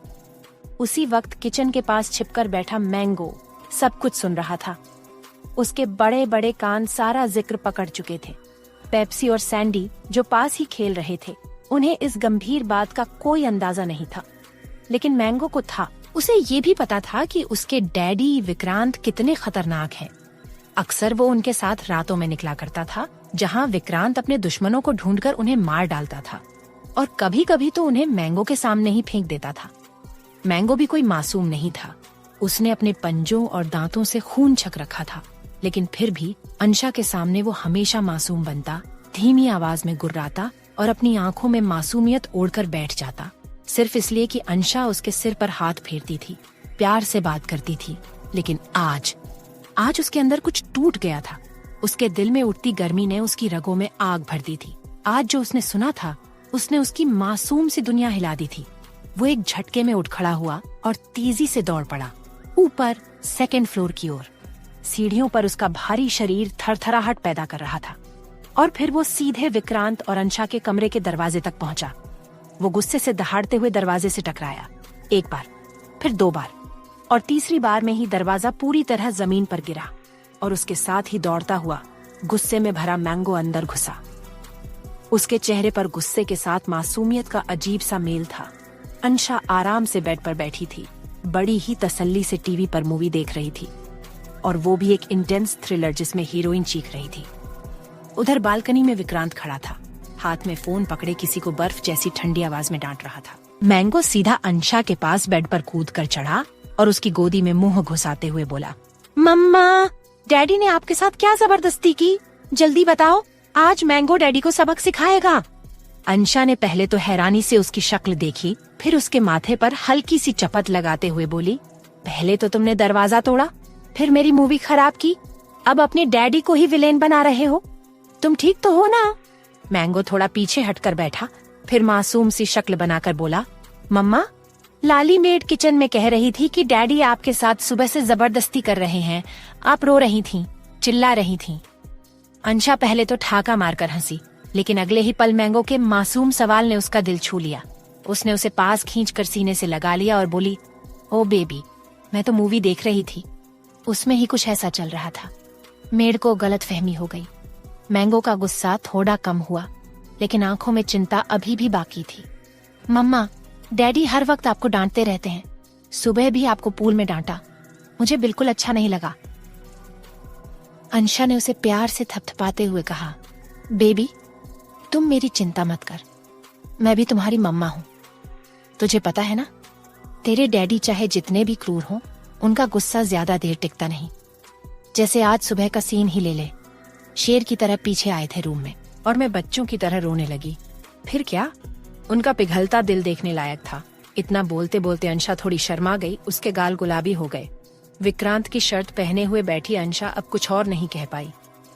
उसी वक्त किचन के पास छिपकर बैठा मैंगो सब कुछ सुन रहा था। उसके बड़े बड़े कान सारा जिक्र पकड़ चुके थे। पेप्सी और सैंडी जो पास ही खेल रहे थे, उन्हें इस गंभीर बात का कोई अंदाजा नहीं था, लेकिन मैंगो को था। उसे ये भी पता था कि उसके डैडी विक्रांत कितने खतरनाक हैं। अक्सर वो उनके साथ रातों में निकला करता था, जहाँ विक्रांत अपने दुश्मनों को ढूंढकर उन्हें मार डालता था, और कभी कभी तो उन्हें मैंगो के सामने ही फेंक देता था। मैंगो भी कोई मासूम नहीं था। उसने अपने पंजों और दांतों से खून छक रखा था, लेकिन फिर भी अंशा के सामने वो हमेशा मासूम बनता, धीमी आवाज में गुर्राता और अपनी आंखों में मासूमियत ओढ़कर बैठ जाता, सिर्फ इसलिए कि अंशा उसके सिर पर हाथ फेरती थी, प्यार से बात करती थी। लेकिन आज उसके अंदर कुछ टूट गया था। उसके दिल में उठती गर्मी ने उसकी रगों में आग भर दी थी। आज जो उसने सुना था, उसने उसकी मासूम सी दुनिया हिला दी थी। वो एक झटके में उठ खड़ा हुआ और तेजी से दौड़ पड़ा ऊपर सेकंड फ्लोर की ओर। सीढ़ियों पर उसका भारी शरीर थरथराहट पैदा कर रहा था, और फिर वो सीधे विक्रांत और अंशा के कमरे के दरवाजे तक पहुंचा। वो गुस्से से दहाड़ते हुए दरवाजे से टकराया, एक बार, फिर 2 बार, और तीसरी बार में ही दरवाजा पूरी तरह जमीन पर गिरा, और उसके साथ ही दौड़ता हुआ गुस्से में भरा मैंगो अंदर घुसा। उसके चेहरे पर गुस्से के साथ मासूमियत का अजीब सा मेल था। अंशा आराम से बेड पर बैठी थी, बड़ी ही तसल्ली से टीवी पर मूवी देख रही थी, और वो भी एक इंटेंस थ्रिलर जिसमें हीरोइन चीख रही थी। उधर बालकनी में विक्रांत खड़ा था, हाथ में फोन पकड़े किसी को बर्फ जैसी ठंडी आवाज में डांट रहा था। मैंगो सीधा अंशा के पास बेड पर कूद कर चढ़ा और उसकी गोदी में मुंह घुसाते हुए बोला, मम्मा, डैडी ने आपके साथ क्या जबरदस्ती की? जल्दी बताओ, आज मैंगो डैडी को सबक सिखाएगा। अंशा ने पहले तो हैरानी से उसकी शक्ल देखी, फिर उसके माथे पर हल्की सी चपत लगाते हुए बोली, पहले तो तुमने दरवाजा तोड़ा, फिर मेरी मूवी खराब की, अब अपने डैडी को ही विलेन बना रहे हो। तुम ठीक तो हो ना? मैंगो थोड़ा पीछे हटकर बैठा, फिर मासूम सी शक्ल बनाकर बोला, मम्मा, लाली मेड किचन में कह रही थी कि डैडी आपके साथ सुबह से जबरदस्ती कर रहे हैं। आप रो रही थीं, चिल्ला रही थीं। अंशा पहले तो ठाका मारकर हंसी, लेकिन अगले ही पल मैंगो के मासूम सवाल ने उसका दिल छू लिया। उसने उसे पास खींचकर सीने से लगा लिया और बोली, ओ बेबी, मैं तो मूवी देख रही थी, उसमें ही कुछ ऐसा चल रहा था। मेड को गलतफहमी हो गई। मैंगो का गुस्सा थोड़ा कम हुआ, लेकिन आंखों में चिंता अभी भी बाकी थी। मम्मा, डैडी हर वक्त आपको डांटते रहते हैं, सुबह भी आपको पूल में डांटा, मुझे बिल्कुल अच्छा नहीं लगा। अंशा ने उसे प्यार से थपथपाते हुए कहा, बेबी, तुम मेरी चिंता मत कर, मैं भी तुम्हारी मम्मा हूँ। तुझे पता है ना, तेरे डैडी चाहे जितने भी क्रूर हों, उनका गुस्सा ज्यादा देर टिकता नहीं। जैसे आज सुबह का सीन ही ले ले, शेर की तरह पीछे आए थे रूम में और मैं बच्चों की तरह रोने लगी। फिर क्या? उनका पिघलता दिल देखने लायक था। इतना बोलते बोलते अंशा थोड़ी शर्मा गई, उसके गाल गुलाबी हो गए। विक्रांत की शर्ट पहने हुए बैठी अंशा अब कुछ और नहीं कह पाई।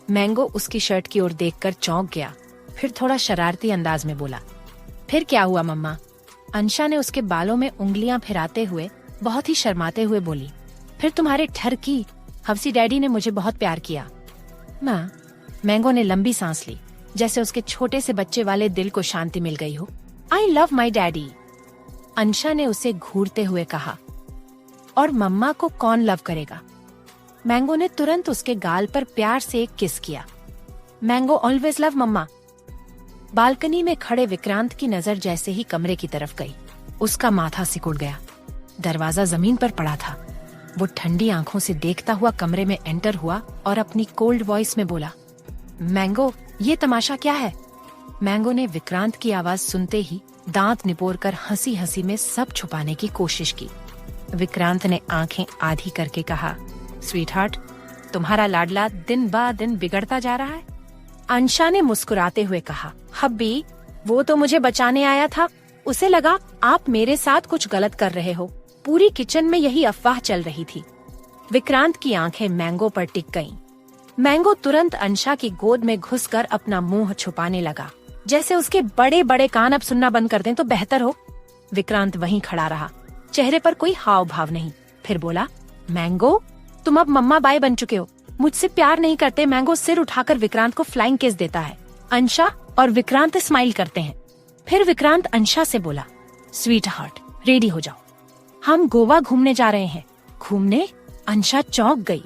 मैंगो उसकी शर्ट की ओर देखकर चौंक गया, फिर थोड़ा शरारती अंदाज में बोला, फिर क्या हुआ मम्मा? अंशा ने उसके बालों में उंगलियां फिराते हुए बहुत ही शर्माते हुए बोली, फिर तुम्हारे ठरकी हवसी डैडी ने मुझे बहुत प्यार किया। माँ, मैंगो ने लंबी सांस ली, जैसे उसके छोटे से बच्चे वाले दिल को शांति मिल गई हो। I love my daddy, Ansha ने उसे घूरते हुए कहा। और मम्मा को कौन लव करेगा? मैंगो ने तुरंत उसके गाल पर प्यार से एक किस किया। मैंगो ऑलवेज लव मम्मा। बालकनी में खड़े विक्रांत की नजर जैसे ही कमरे की तरफ गई, उसका माथा सिकुड़ गया। दरवाजा जमीन पर पड़ा था। वो ठंडी आंखों से देखता हुआ कमरे में एंटर हुआ और अपनी कोल्ड वॉइस में बोला, मैंगो, ये तमाशा क्या है? मैंगो ने विक्रांत की आवाज सुनते ही दांत निपोरकर हंसी हंसी में सब छुपाने की कोशिश की। विक्रांत ने आंखें आधी करके कहा, स्वीटहार्ट, तुम्हारा लाडला दिन बा दिन बिगड़ता जा रहा है। अंशा ने मुस्कुराते हुए कहा, हब्बी, वो तो मुझे बचाने आया था, उसे लगा आप मेरे साथ कुछ गलत कर रहे हो। पूरी किचन में यही अफवाह चल रही थी। विक्रांत की आंखें मैंगो पर टिक गईं। मैंगो तुरंत अंशा की गोद में घुसकर अपना मुंह छुपाने लगा, जैसे उसके बड़े बड़े कान अब सुनना बंद कर दें तो बेहतर हो। विक्रांत वहीं खड़ा रहा, चेहरे पर कोई हाव भाव नहीं। फिर बोला, मैंगो, तुम अब मम्मा बाय बन चुके हो, मुझसे प्यार नहीं करते। मैंगो सिर उठाकर विक्रांत को फ्लाइंग किस देता है। अंशा और विक्रांत स्माइल करते हैं। फिर विक्रांत अंशा से बोला, स्वीटहार्ट, रेडी हो जाओ, हम गोवा घूमने जा रहे हैं। घूमने? अंशा चौंक गई।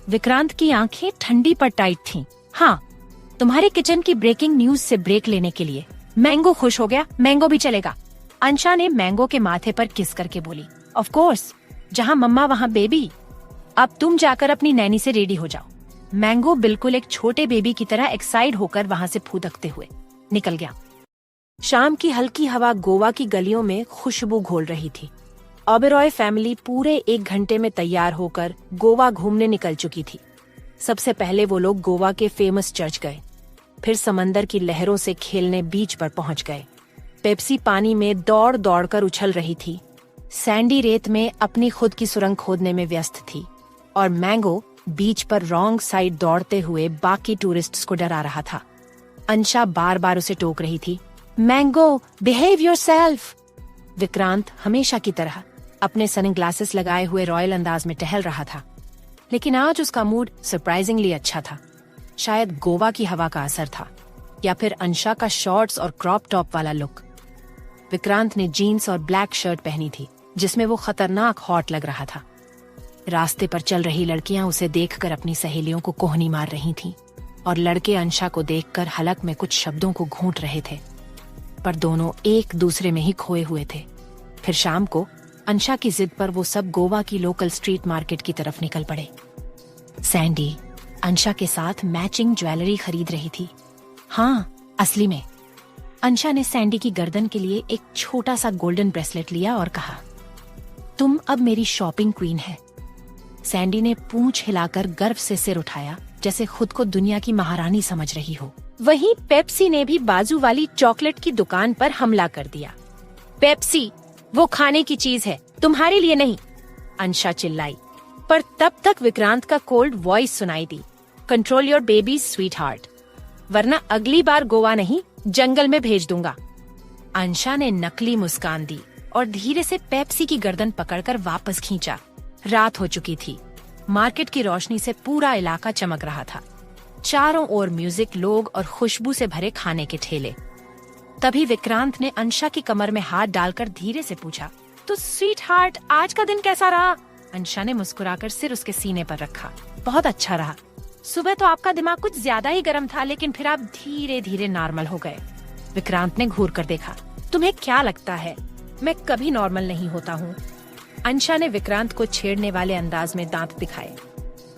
विक्रांत की आंखें ठंडी पर टाइट थीं। हाँ, तुम्हारे किचन की ब्रेकिंग न्यूज से ब्रेक लेने के लिए। मैंगो खुश हो गया, मैंगो भी चलेगा। अंशा ने मैंगो के माथे पर किस करके बोली, ऑफ कोर्स, जहाँ मम्मा वहाँ बेबी। अब तुम जाकर अपनी नैनी से रेडी हो जाओ। मैंगो बिल्कुल एक छोटे बेबी की तरह एक्साइट होकर वहाँ से फूदकते हुए निकल गया। शाम की हल्की हवा गोवा की गलियों में खुशबू घोल रही थी। ओबेरॉय फैमिली पूरे 1 घंटे में तैयार होकर गोवा घूमने निकल चुकी थी। सबसे पहले वो लोग गोवा के फेमस चर्च गए, फिर समंदर की लहरों से खेलने बीच पर पहुंच गए। पेप्सी पानी में दौड़ दौड़ कर उछल रही थी। सैंडी रेत में अपनी खुद की सुरंग खोदने में व्यस्त थी और मैंगो बीच पर रॉन्ग साइड दौड़ते हुए बाकी टूरिस्ट्स को डरा रहा था। अंशा बार बार उसे टोक रही थी, मैंगो, बिहेव योरसेल्फ। विक्रांत हमेशा की तरह अपने सनग्लासेस लगाए हुए रॉयल अंदाज में टहल रहा था, लेकिन आज उसका मूड सरप्राइजिंगली अच्छा था। शायद गोवा की हवा का असर था, या फिर अंशा का शॉर्ट्स और क्रॉप टॉप वाला लुक। विक्रांत ने जीन्स और ब्लैक शर्ट पहनी थी, जिसमें वो खतरनाक हॉट लग रहा था। रास्ते पर चल रही लड़कियां उसे देखकर अपनी सहेलियों को कोहनी मार रही थीं, और लड़के अंशा को देखकर हलक में कुछ शब्दों को घूंट रहे थे, पर दोनों एक दूसरे में ही खोए हुए थे। फिर शाम को अंशा की जिद पर वो सब गोवा की लोकल स्ट्रीट मार्केट की तरफ निकल पड़े। सैंडी अंशा के साथ मैचिंग ज्वेलरी खरीद रही थी। हाँ, असली में। अंशा ने सैंडी की गर्दन के लिए एक छोटा सा गोल्डन ब्रेसलेट लिया और कहा, तुम अब मेरी शॉपिंग क्वीन है। सैंडी ने पूंछ हिलाकर गर्व से सिर उठाया, जैसे खुद को दुनिया की महारानी समझ रही हो। वहीं पेप्सी ने भी बाजू वाली चॉकलेट की दुकान पर हमला कर दिया। पेप्सी, वो खाने की चीज है, तुम्हारे लिए नहीं, अंशा चिल्लाई। पर तब तक विक्रांत का कोल्ड वॉइस सुनाई दी, कंट्रोल योर बेबी स्वीटहार्ट, वरना अगली बार गोवा नहीं, जंगल में भेज दूंगा। अंशा ने नकली मुस्कान दी और धीरे से पेप्सी की गर्दन पकड़कर वापस खींचा। रात हो चुकी थी। मार्केट की रोशनी से पूरा इलाका चमक रहा था। चारों ओर म्यूजिक, लोग और खुशबू से भरे खाने के ठेले। तभी विक्रांत ने अंशा की कमर में हाथ डालकर धीरे से पूछा, तो स्वीटहार्ट, आज का दिन कैसा रहा? अंशा ने मुस्कुराकर सिर उसके सीने पर रखा। बहुत अच्छा रहा। सुबह तो आपका दिमाग कुछ ज्यादा ही गर्म था, लेकिन फिर आप धीरे धीरे नॉर्मल हो गए। विक्रांत ने घूर कर देखा। तुम्हें क्या लगता है मैं कभी नॉर्मल नहीं होता हूँ? अंशा ने विक्रांत को छेड़ने वाले अंदाज में दांत दिखाए।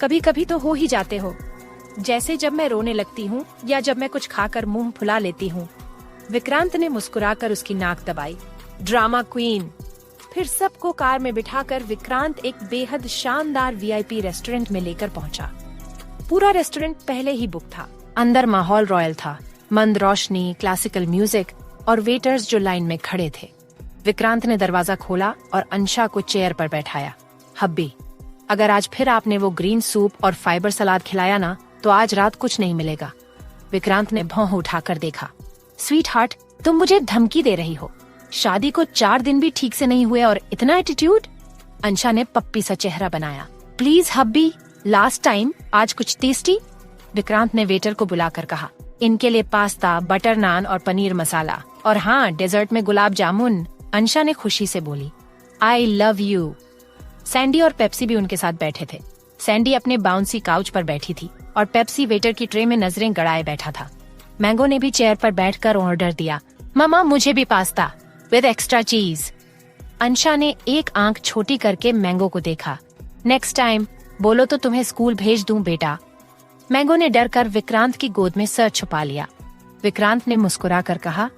कभी कभी तो हो ही जाते हो, जैसे जब मैं रोने लगती हूँ या जब मैं कुछ खाकर मुंह फुला लेती हूँ। विक्रांत ने मुस्कुराकर उसकी नाक दबाई। Drama queen. फिर सबको कार में बिठाकर विक्रांत एक बेहद शानदार वीआईपी रेस्टोरेंट में लेकर पहुंचा। पूरा रेस्टोरेंट पहले ही बुक था। अंदर माहौल रॉयल था, मंद रोशनी, क्लासिकल म्यूजिक और वेटर्स जो लाइन में खड़े थे। विक्रांत ने दरवाजा खोला और अंशा को चेयर पर बैठाया। हब्बी, अगर आज फिर आपने वो ग्रीन सूप और फाइबर सलाद खिलाया ना, तो आज रात कुछ नहीं मिलेगा। विक्रांत ने भौं उठाकर देखा। स्वीटहार्ट, तुम मुझे धमकी दे रही हो? शादी को 4 दिन भी ठीक से नहीं हुए और इतना एटीट्यूड? अंशा ने पप्पी सा चेहरा बनाया। प्लीज हब्बी, लास्ट टाइम, आज कुछ टेस्टी। विक्रांत ने वेटर को बुलाकर कहा, इनके लिए पास्ता, बटर नान और पनीर मसाला, और हाँ, डेजर्ट में गुलाब जामुन। अंशा ने खुशी से बोली, आई लव यू। सैंडी और पेप्सी भी उनके साथ बैठे थे। सैंडी अपने बाउंसी काउच पर बैठी थी और पेप्सी वेटर की ट्रे में नजरें गड़ाए बैठा था। मैंगो ने भी चेयर पर बैठकर ऑर्डर दिया, ममा मुझे भी पास्ता विद एक्स्ट्रा चीज। अंशा ने एक आंख छोटी करके मैंगो को देखा। नेक्स्ट टाइम बोलो तो तुम्हें स्कूल भेज दूं बेटा। मैंगो ने डर कर विक्रांत की गोद में सर छुपा लिया। विक्रांत ने मुस्कुरा कर कहा,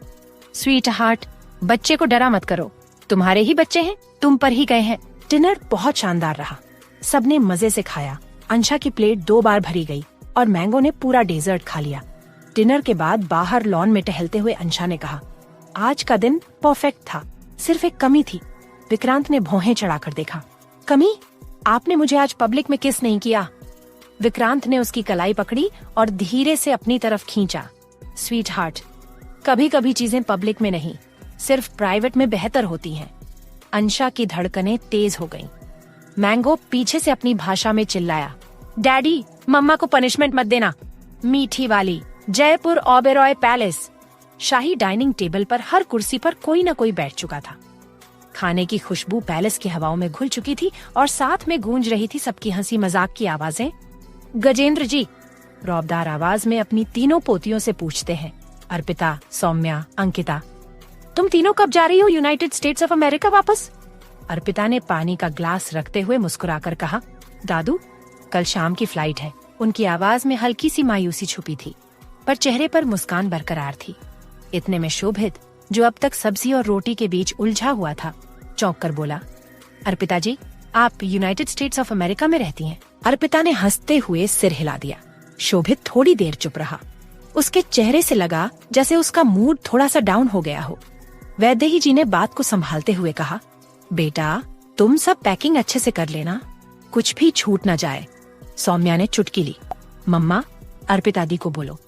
स्वीट हार्ट, बच्चे को डरा मत करो, तुम्हारे ही बच्चे हैं, तुम पर ही गए हैं। डिनर बहुत शानदार रहा, सबने मजे से खाया। अंशा की प्लेट 2 बार भरी गई और मैंगो ने पूरा डेजर्ट खा लिया। डिनर के बाद बाहर लॉन में टहलते हुए अंशा ने कहा, आज का दिन परफेक्ट था, सिर्फ एक कमी थी। विक्रांत ने भौहें चढ़ाकर देखा। कमी? आपने मुझे आज पब्लिक में किस नहीं किया। विक्रांत ने उसकी कलाई पकड़ी और धीरे से अपनी तरफ खींचा। स्वीट हार्ट, कभी कभी चीजें पब्लिक में नहीं, सिर्फ प्राइवेट में बेहतर होती हैं। अंशा की धड़कनें तेज हो गईं। मैंगो पीछे से अपनी भाषा में चिल्लाया, डैडी, मम्मा को पनिशमेंट मत देना। मीठी वाली, जयपुर ओबेरॉय पैलेस। शाही डाइनिंग टेबल पर हर कुर्सी पर कोई न कोई बैठ चुका था। खाने की खुशबू पैलेस की हवाओं में घुल चुकी थी और साथ में गूंज रही थी सबकी हंसी मजाक की आवाजें। गजेंद्र जी, रौबदार आवाज में अपनी तीनों पोतियों से पूछते हैं, अर्पिता, सौम्या, अंकिता, तुम तीनों कब जा रही हो यूनाइटेड स्टेट्स ऑफ अमेरिका वापस? अर्पिता ने पानी का ग्लास रखते हुए मुस्कुराकर कहा, दादू, कल शाम की फ्लाइट है। उनकी आवाज में हल्की सी मायूसी छुपी थी, पर चेहरे पर मुस्कान बरकरार थी। इतने में शोभित, जो अब तक सब्जी और रोटी के बीच उलझा हुआ था, चौंक कर बोला, अर्पिता जी, आप यूनाइटेड स्टेट्स ऑफ अमेरिका में रहती हैं? अर्पिता ने हंसते हुए सिर हिला दिया। शोभित थोड़ी देर चुप रहा। उसके चेहरे से लगा जैसे उसका मूड थोड़ा सा डाउन हो गया हो। वैदेही जी ने बात को संभालते हुए कहा, बेटा, तुम सब पैकिंग अच्छे से कर लेना, कुछ भी छूट न जाए। सौम्या ने चुटकी ली, मम्मा, अर्पिता दी को बोलो